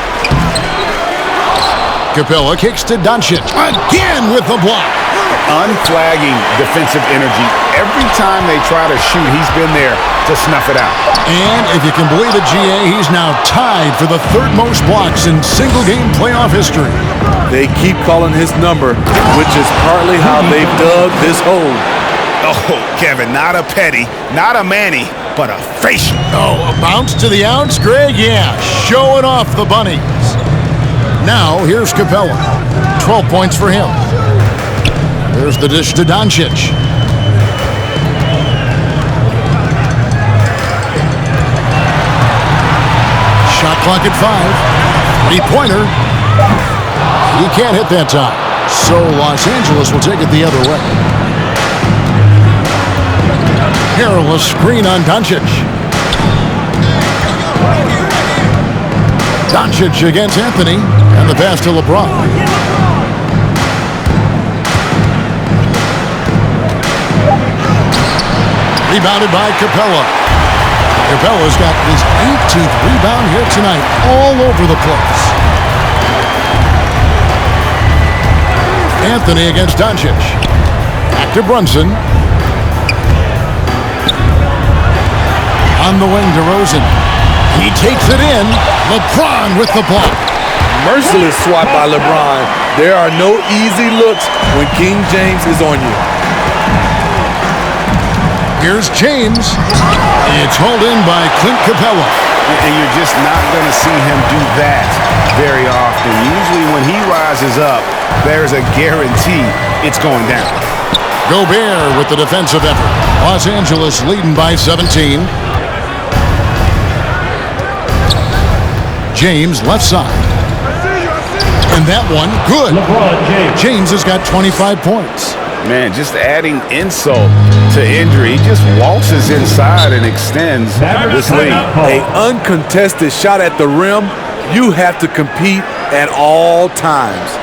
CapeLA kicks to DoNciC. Again with the block. Unflagging defensive energy. Every time they try to shoot, he's been there to snuff it out. And if you can believe it, GA, he's now tied for the 3rd most blocks in single-game playoff history. They keep calling his number, which is partly how they've dug this hole. Oh, Kevin, not a Petty, not a Manny, but a facial. Oh, a bounce to the ounce, Greg? Yeah, showing off the bunnies. Now, here's CapeLA. 12 points for him. There's the dish to DoNciC. Shot clock at 5. 3-pointer. He can't hit that time. So Los Angeles will take it the other way. Harrell, a screen on DoNciC. DoNciC against Anthony, and the pass to LeBron. Rebounded by CapeLA. CapeLA's got his 18th rebound here tonight, all over the place. Anthony against DoNciC. Back to Brunson. On the wing, DeRozan. He takes it in. LeBron with the block. Merciless swat by LeBron. There are no easy looks when King James is on you. Here's James. It's hauled in by ClInT CapeLA. And you're just not going to see him do that very often. Usually when he rises up, there's a guarantee it's going down. GoBeRt with the defensive effort. Los Angeles leading by 17. James left side. And that one, good. LeBron James. James has got 25 points. Man, just adding insult to injury. He just waltzes inside and extends this lead. An uncontested shot at the rim, you have to compete at all times.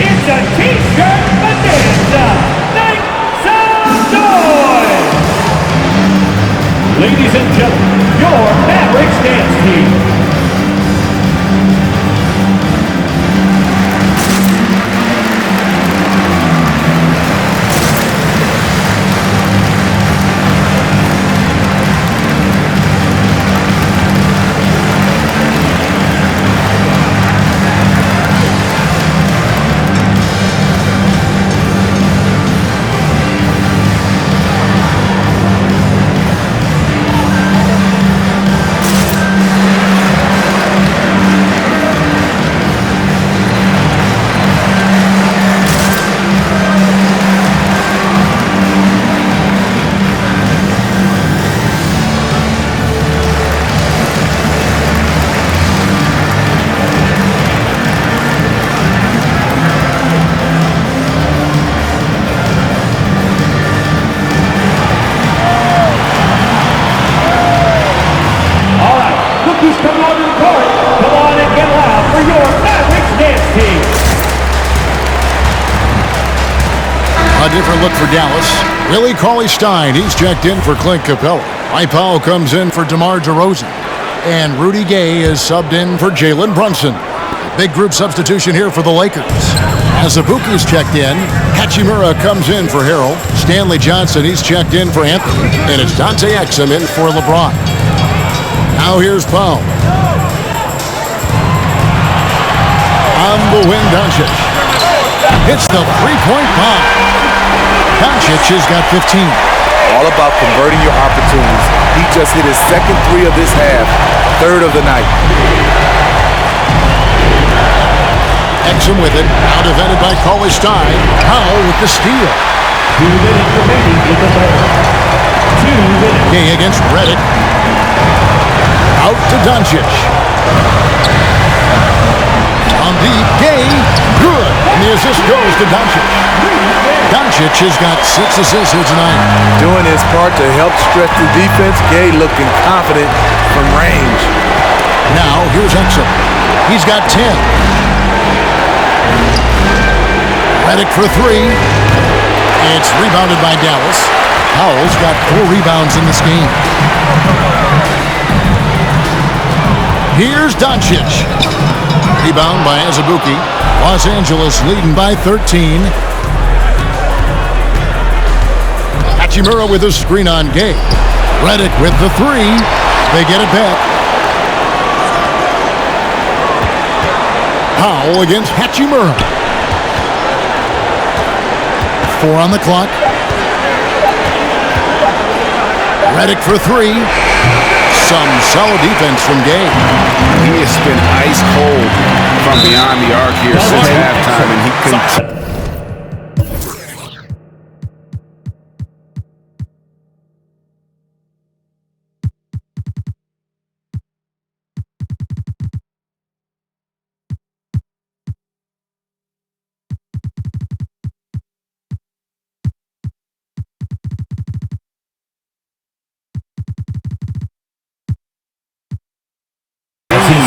It's a T-shirt bonanza. Make some noise. Ladies and gentlemen, your Mavericks dance team. Who's coming on the court? Come on and get loud for your Mavericks dance team. A different look for Dallas. Willie Cauley-Stein, he's checked in for ClInT CapeLA. Mike Powell comes in for DeMar DeRozan. And Rudy Gay is subbed in for Jalen Brunson. Big group substitution here for the Lakers. Azubuike's checked in. Hachimura comes in for Harrell. Stanley Johnson, he's checked in for Anthony. And it's Dante Exum in for LeBron. Now here's Powell. On the wing, DoNciC. Hits the three-point bomb. DoNciC has got 15. All about converting your opportunities. He just hit his second three of this half, third of the night. Exum with it. Now defended by Cauley-Stein. Powell with the steal. 2 minutes remaining in the ball. 2 minutes. Gay against Redick. Out to DoNciC. On deep, Gay, good. And the assist goes to DoNciC. DoNciC has got 6 assists here tonight. Doing his part to help stretch the defense. Gay looking confident from range. Now, here's Exum. He's got 10. Redick for 3. It's rebounded by Dallas. Powell's got 4 rebounds in this game. Here's DoNciC. Rebound by Azubuike. Los Angeles leading by 13. Hachimura with a screen on Gay. Redick with the 3. They get it back. Powell against Hachimura. 4 on the clock. Redick for three. Some solid defense from Gay. He has been ice cold from beyond the arc here since halftime, and he can.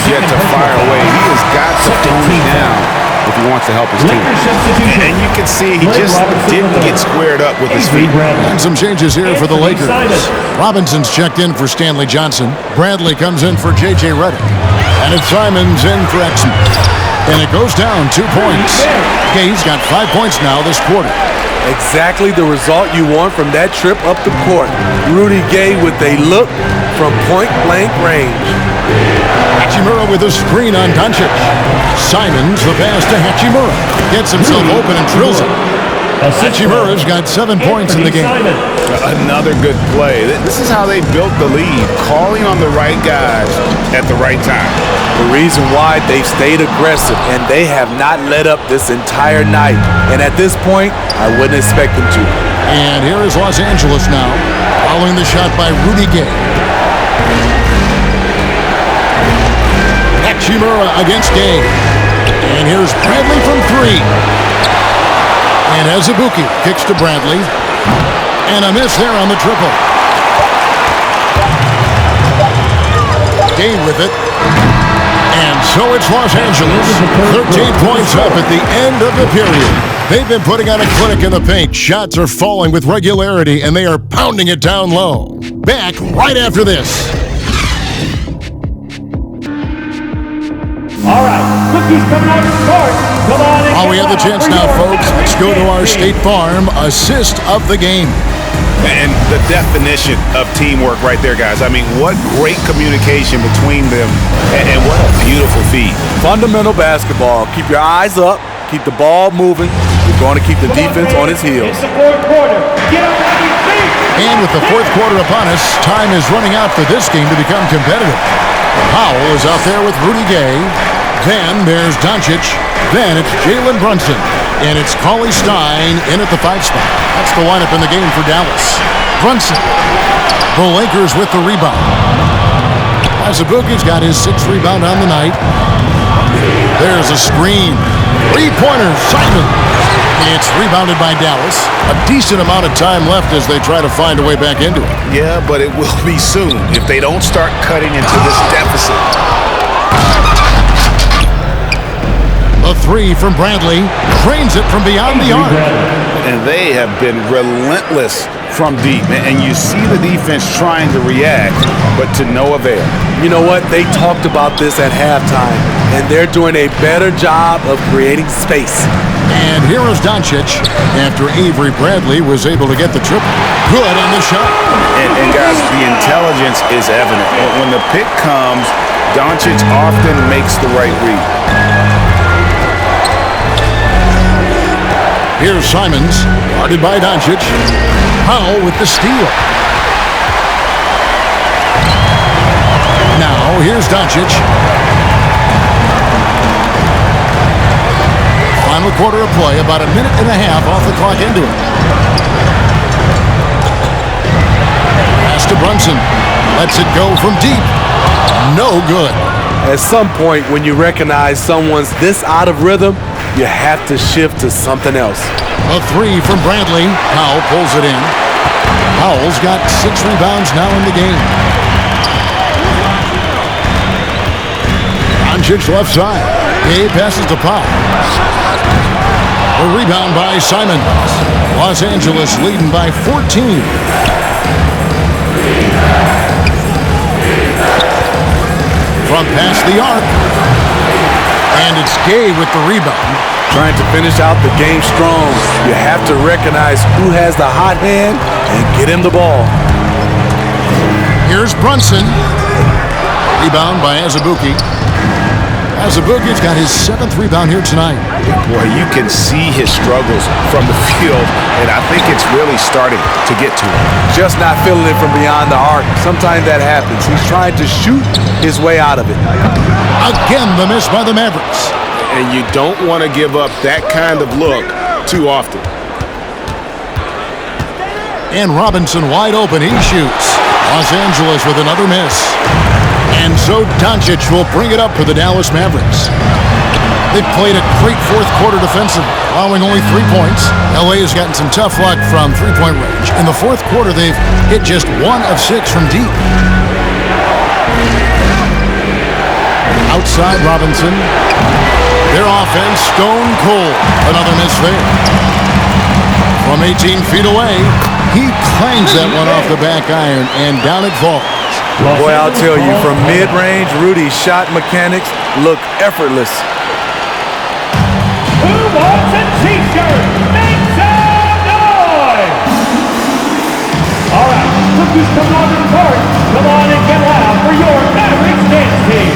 Yet to fire away. He has got to tone it down if he wants to help his team. And you can see he just didn't get squared up with his feet. And some changes here for the Lakers. Robinson's checked in for Stanley Johnson. Bradley comes in for J.J. Redick. And it's Simons in for Exum. And it goes down 2 points. Gay's got 5 points now this quarter. Exactly the result you want from that trip up the court. Rudy Gay with a look from point-blank range. Hachimura with a screen on DoNciC. Simons the pass to Hachimura. Gets himself open and drills it. Hachimura's got 7 points in the game. Another good play. This is how they built the lead, calling on the right guys at the right time. The reason why they've stayed aggressive and they have not let up this entire night. And at this point, I wouldn't expect them to. And here is Los Angeles now, following the shot by Rudy Gay. Hachimura against Gay. And here's Bradley from three. And Azubuike kicks to Bradley. And a miss there on the triple. Gay with it. And so it's Los Angeles. 13 points up at the end of the period. They've been putting on a clinic in the paint. Shots are falling with regularity, and they are pounding it down low. Back right after this. All right, Cookie's coming out to court. Come on in. While we have the chance now, folks, let's go to our State Farm assist of the game. And the definition of teamwork right there, guys. I mean, what great communication between them, and what a beautiful feed. Fundamental basketball. Keep your eyes up. Keep the ball moving. You're going to keep the defense on its heels. It's the fourth quarter. Get up on your feet. And with the fourth quarter upon us, time is running out for this game to become competitive. Powell is out there with Rudy Gay. Then there's DoNciC. Then it's Jalen Brunson. And it's Cauley Stein in at the 5 spot. That's the lineup in the game for Dallas. Brunson. The Lakers with the rebound. Azubuike's got his 6th rebound on the night. There's a screen. 3-pointer, Simon. It's rebounded by Dallas. A decent amount of time left as they try to find a way back into it. Yeah, but it will be soon if they don't start cutting into this deficit. A 3 from Bradley. Drains it from beyond the arc. And they have been relentless from deep. And you see the defense trying to react, but to no avail. You know what? They talked about this at halftime, and they're doing a better job of creating space. And here is DoNciC after Avery Bradley was able to get the triple. Good on the shot. And guys, the intelligence is evident. When the pick comes, DoNciC often makes the right read. Here's Simons, guarded by DoNciC. Powell with the steal. Now, here's DoNciC. Final quarter of play, about a minute and a half off the clock into it. Pass to Brunson. Lets it go from deep. No good. At some point, when you recognize someone's this out of rhythm, you have to shift to something else. A 3 from Bradley. Powell pulls it in. Powell's got 6 rebounds now in the game. DoNciC left side. Gay passes to Powell. A rebound by Simons. Los Angeles leading by 14. From past the arc. And it's Gay with the rebound. Trying to finish out the game strong. You have to recognize who has the hot hand and get him the ball. Here's Brunson. Rebound by Azubuike. As Boogie's got his 7th rebound here tonight. Boy, you can see his struggles from the field, and I think it's really starting to get to him. Just not feeling it from beyond the arc. Sometimes that happens. He's trying to shoot his way out of it. Again, the miss by the Mavericks. And you don't want to give up that kind of look too often. And Robinson wide open. He shoots. Los Angeles with another miss. And so DoNciC will bring it up for the Dallas Mavericks. They've played a great fourth quarter defensively, allowing only 3 points. LA has gotten some tough luck from three-point range. In the fourth quarter, they've hit just 1 of 6 from deep. Outside Robinson. Their offense stone cold. Another miss there. From 18 feet away, he clangs that one off the back iron, and down it falls. Boy, I'll tell you, from mid-range, Rudy's shot mechanics look effortless. Who wants a t-shirt? Make some noise! All right, look who's coming on to the court. Come on and get loud for your Mavericks dance team.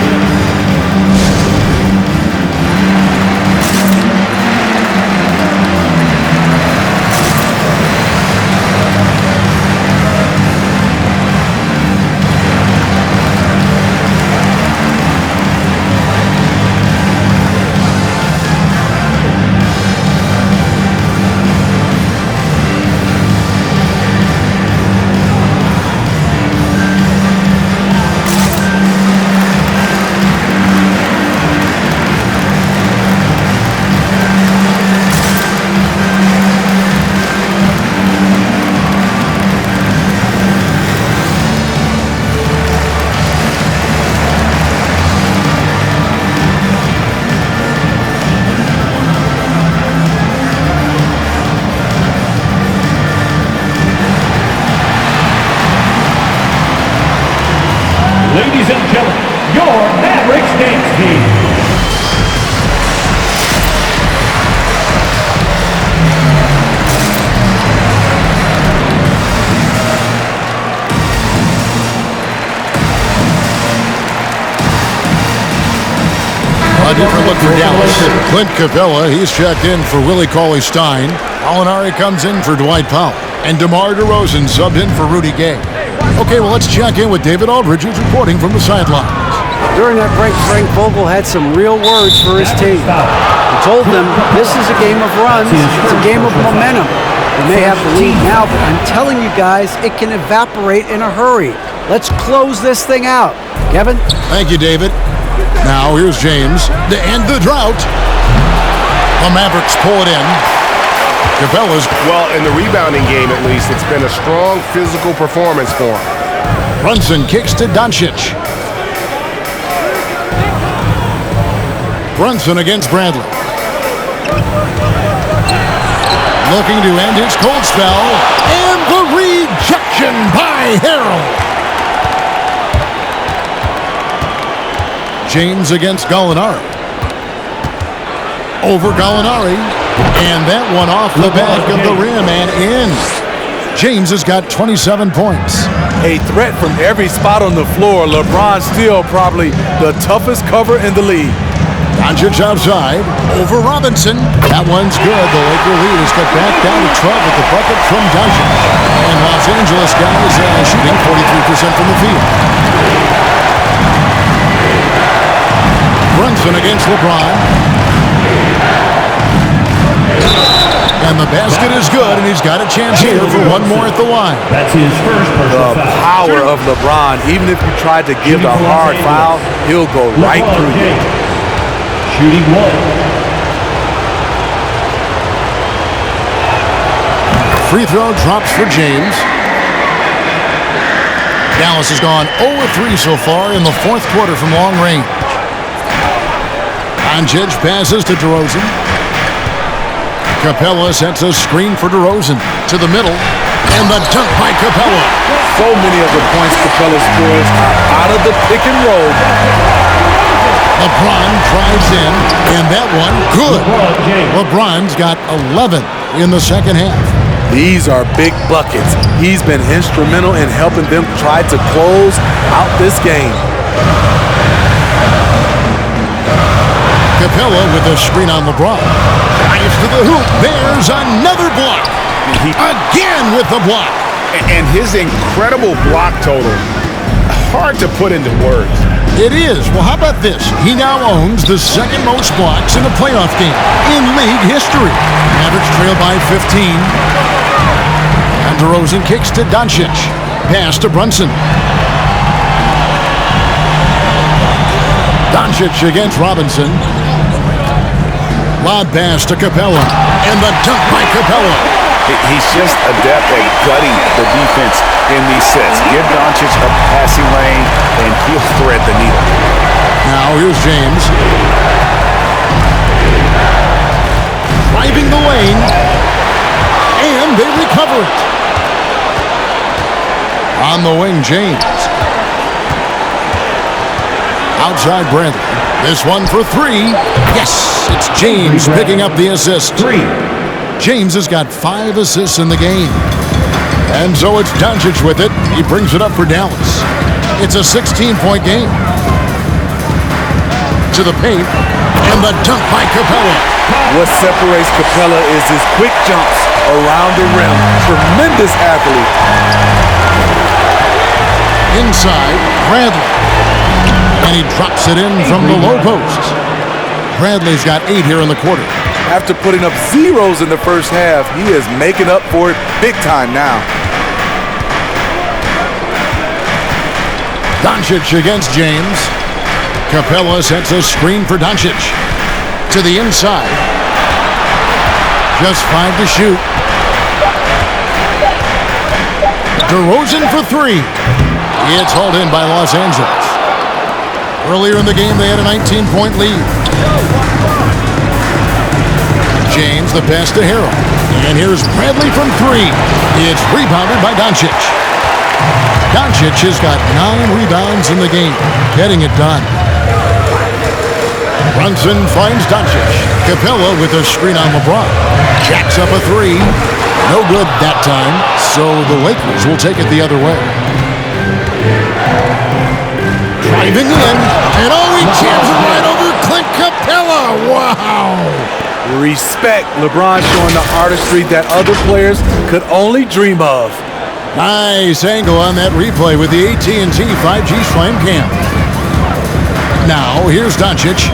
Ladies and gentlemen, your Mavericks dance team. A different look for Dallas. ClInT CapeLA, he's checked in for Willie Cauley-Stein. Gallinari comes in for Dwight Powell. And DeMar DeRozan subbed in for Rudy Gay. Okay, well, let's check in with David Aldridge, who's reporting from the sidelines. During that break, Frank Vogel had some real words for his team. He told them this is a game of runs, it's a game of momentum. We may have the lead now, but I'm telling you guys, it can evaporate in a hurry. Let's close this thing out. Kevin? Thank you, David. Now, here's James to end the drought. The Mavericks pull it in. CapeLA's Well, in the rebounding game, at least, it's been a strong physical performance for him. Brunson kicks to DoNciC. Brunson against Bradley. Looking to end his cold spell. And the rejection by Harrell. James against Gallinari. Over Gallinari. And that one off the back of the rim and in. James has got 27 points. A threat from every spot on the floor. LeBron still probably the toughest cover in the league. DoNciC outside. Over Robinson. That one's good. The Laker lead is cut back down to 12 with the bucket from DoNciC. And Los Angeles guys shooting 43% from the field. Brunson against LeBron. And the basket is good, and he's got a chance here for one more at the line. That's his first personal The foul. power of LeBron. Even if you tried to give a hard foul, he'll go right LeBron through you. James. Shooting one. Free throw drops for James. Dallas has gone 0-3 so far in the fourth quarter from long range. DoNciC passes to DeRozan. CapeLA sets a screen for DeRozan to the middle. And the dunk by CapeLA. So many of the points Capella scores are out of the pick and roll. LeBron drives in, and that one, good. LeBron's got 11 in the second half. These are big buckets. He's been instrumental in helping them try to close out this game. CapeLA with a screen on LeBron. Drives to the hoop. There's another block. Again with the block. And his incredible block total, hard to put into words. It is. Well, how about this? He now owns the second most blocks in a playoff game in league history. Mavericks trail by 15. And DeRozan kicks to DoNciC. Pass to Brunson. DoNciC against Robinson. Lob pass to CapeLA. And the dunk by CapeLA. He's just adept at gutting the defense in these sets. Give DoNciC a passing lane, and he'll thread the needle. Now here's James. Driving the lane. And they recover it. On the wing, James. Outside Bradley. This one for three. Yes, it's James picking up the assist. James has got 5 assists in the game. And so it's DoNciC with it. He brings it up for Dallas. It's a 16-point game. To the paint. And the dunk by CapeLA. What separates CapeLA is his quick jumps around the rim. Tremendous athlete. Inside, Bradley. And he drops it in from the low post. Bradley's got 8 here in the quarter. After putting up zeros in the first half, he is making up for it big time now. DoNciC against James. CapeLA sets a screen for DoNciC. To the inside. Just 5 to shoot. DeRozan for 3. It's hauled in by Los Angeles. Earlier in the game, they had a 19-point lead. James, the pass to Harrell. And here's Bradley from 3. It's rebounded by DoNciC. DoNciC has got 9 rebounds in the game, getting it done. Brunson finds DoNciC. CapeLA with a screen on LeBron. Jacks up a 3. No good that time, so the Lakers will take it the other way. Driving in, and he jams it right over ClInT CapeLA. Wow! Respect. LeBron showing the artistry that other players could only dream of. Nice angle on that replay with the AT&T 5G Slam Cam. Now, here's DoNciC.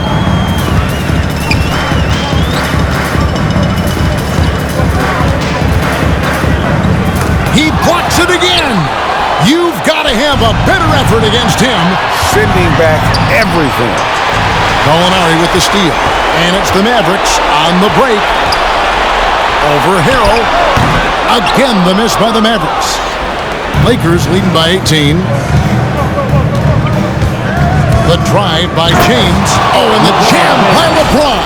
He blocks it again. You've got to have a better effort against him. Sending back everything. Gallinari with the steal. And it's the Mavericks on the break. Over Harrell. Again, the miss by the Mavericks. Lakers leading by 18. The drive by James. Oh, and the jam by LeBron.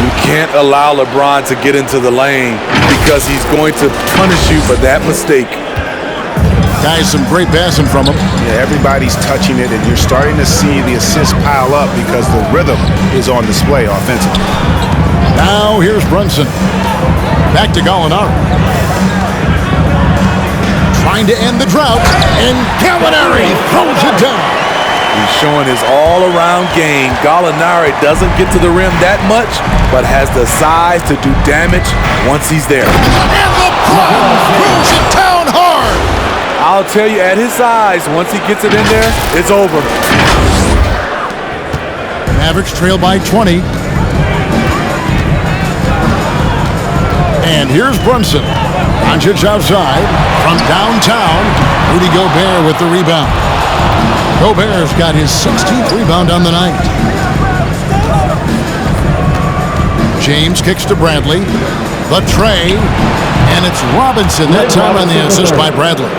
You can't allow LeBron to get into the lane because he's going to punish you for that mistake. Guys, some great passing from him. Yeah, everybody's touching it, and you're starting to see the assists pile up because the rhythm is on display offensively. Now here's Brunson. Back to Gallinari. Trying to end the drought, and Gallinari throws it down. He's showing his all-around game. Gallinari doesn't get to the rim that much, but has the size to do damage once he's there. And LeBron throws it down hard. I'll tell you, at his size, once he gets it in there, it's over. Mavericks trail by 20. And here's Brunson. DoNciC outside. From downtown, Rudy GoBeRt with the rebound. GoBeRt's got his 16th rebound on the night. James kicks to Bradley. The tray. And it's Robinson that time on the assist by Bradley.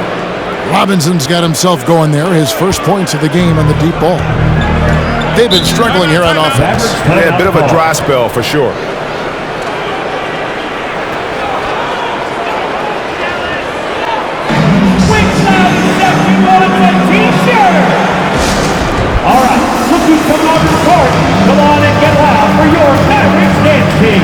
Robinson's got himself going there. His first points of the game on the deep ball. They've been struggling here on offense. Yeah, a bit of a dry spell for sure. All right, look who's coming on the court. Come on and get loud for your Mavericks dance team.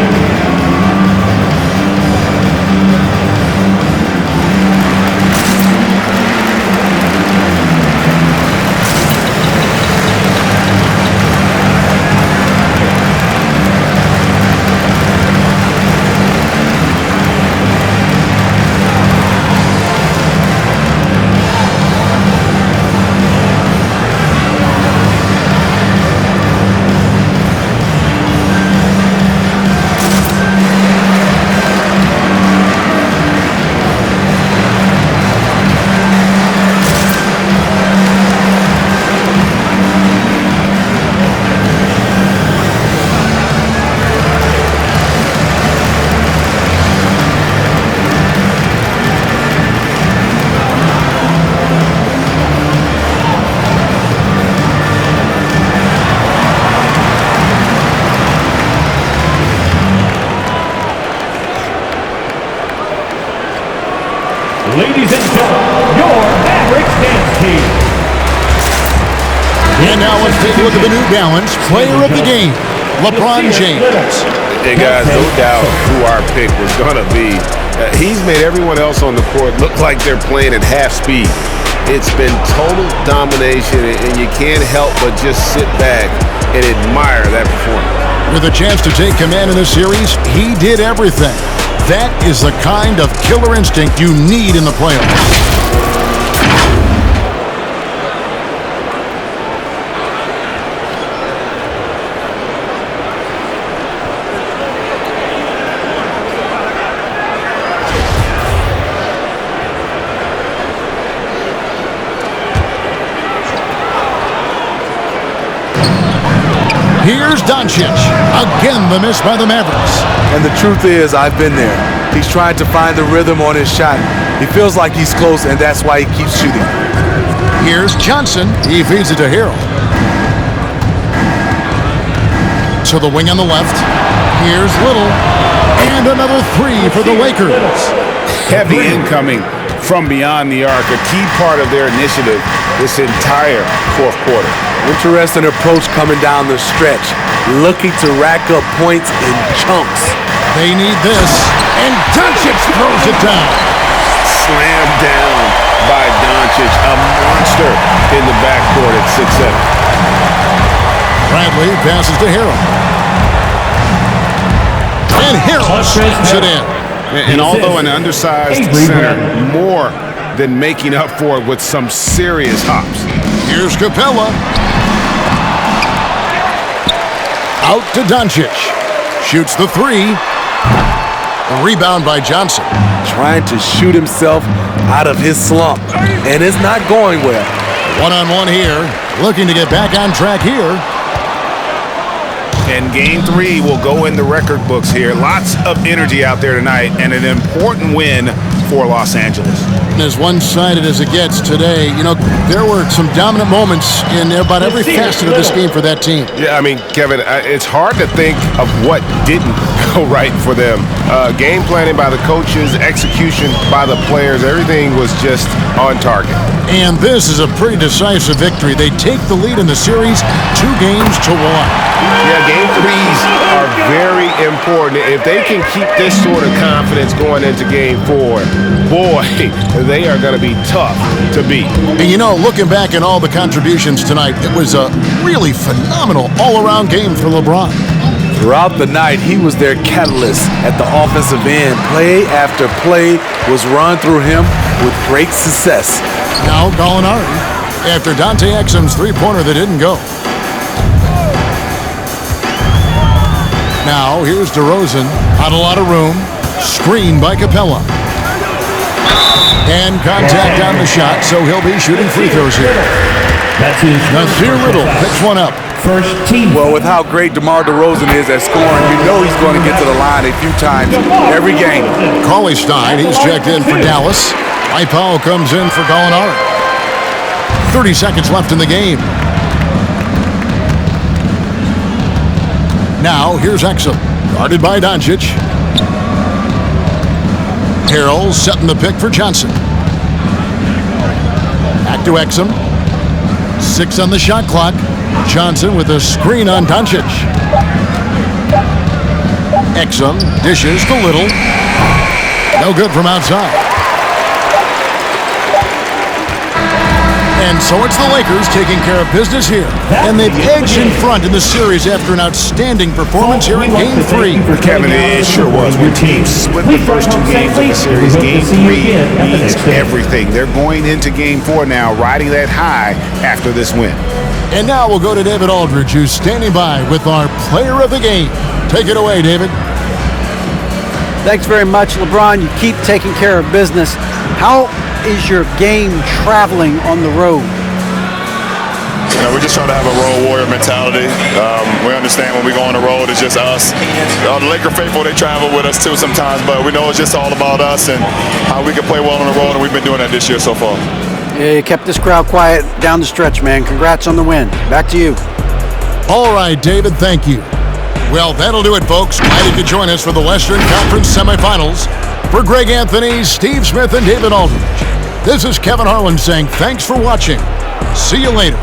ladies and gentlemen, your Mavericks dance team. And now let's take a look at the New Balance player of the game, LeBron James. Hey guys, no doubt who our pick was gonna be. He's made everyone else on the court look like they're playing at half speed. It's been total domination, and you can't help but just sit back and admire that performance. With a chance to take command in this series, he did everything. That is the kind of killer instinct you need in the playoffs. Here's DoNciC. Again, the miss by the Mavericks. And the truth is, I've been there. He's trying to find the rhythm on his shot. He feels like he's close, and that's why he keeps shooting. Here's Johnson. He feeds it to Harrell. To the wing on the left. Here's Little. And another three for the Lakers. Heavy incoming from beyond the arc, a key part of their initiative this entire fourth quarter. Interesting approach coming down the stretch, looking to rack up points in chunks. They need this, and DoNciC throws it down. Slammed down by DoNciC, a monster in the backcourt at 6'7". Bradley passes to Harrell. And Harrell slaps it in. And although an undersized center, more than making up for it with some serious hops. Here's CapeLA. Out to DoNciC. Shoots the three. A rebound by Johnson. Trying to shoot himself out of his slump, and it's not going well. One-on-one here. Looking to get back on track here. And game 3 will go in the record books here. Lots of energy out there tonight, and an important win for Los Angeles. As one-sided as it gets today, you know, there were some dominant moments in about every facet of this game for that team. Yeah, I mean, Kevin, it's hard to think of what didn't go right for them. Game planning by the coaches, execution by the players, everything was just on target. And this is a pretty decisive victory. They take the lead in the series 2-1. Yeah, game 3s are very important. If they can keep this sort of confidence going into game 4, boy, they are going to be tough to beat. And you know, looking back at all the contributions tonight, it was a really phenomenal all-around game for LeBron. Throughout the night, he was their catalyst at the offensive end. Play after play was run through him with great success. Now Gallinari after Dante Exum's three-pointer that didn't go. Now here's DeRozan. Not a lot of room. Screened by CapeLA. And contact on the shot, so he'll be shooting free throws here. Nasir Little picks one up. First team. Well, with how great DeMar DeRozan is at scoring, you know he's going to get to the line a few times every game. Cauley Stein, he's checked in for Dallas. Mike Powell comes in for Gallinari. 30 seconds left in the game. Now, here's Exum, guarded by DoNciC. Harrell setting the pick for Johnson. Back to Exum. 6 on the shot clock. Johnson with a screen on DoNciC. Exum dishes to Little. No good from outside. And so it's the Lakers taking care of business here. And they've edged in front in the series after an outstanding performance here in Game 3. Kevin, it sure was. When teams split the first 2 games of the series, Game 3 means everything. They're going into Game 4 now, riding that high after this win. And now we'll go to David Aldridge, who's standing by with our player of the game. Take it away, David. Thanks very much, LeBron. You keep taking care of business. How is your game traveling on the road? You know, we're just trying to have a road warrior mentality. We understand when we go on the road, it's just us. The Laker faithful, they travel with us too sometimes, but we know it's just all about us and how we can play well on the road, and we've been doing that this year so far. Yeah, you kept this crowd quiet down the stretch, man. Congrats on the win. Back to you. All right, David, thank you. Well, that'll do it, folks. Glad you could join us for the Western Conference semifinals. For Greg Anthony, Steve Smith, and David Aldridge, this is Kevin Harlan saying thanks for watching. See you later.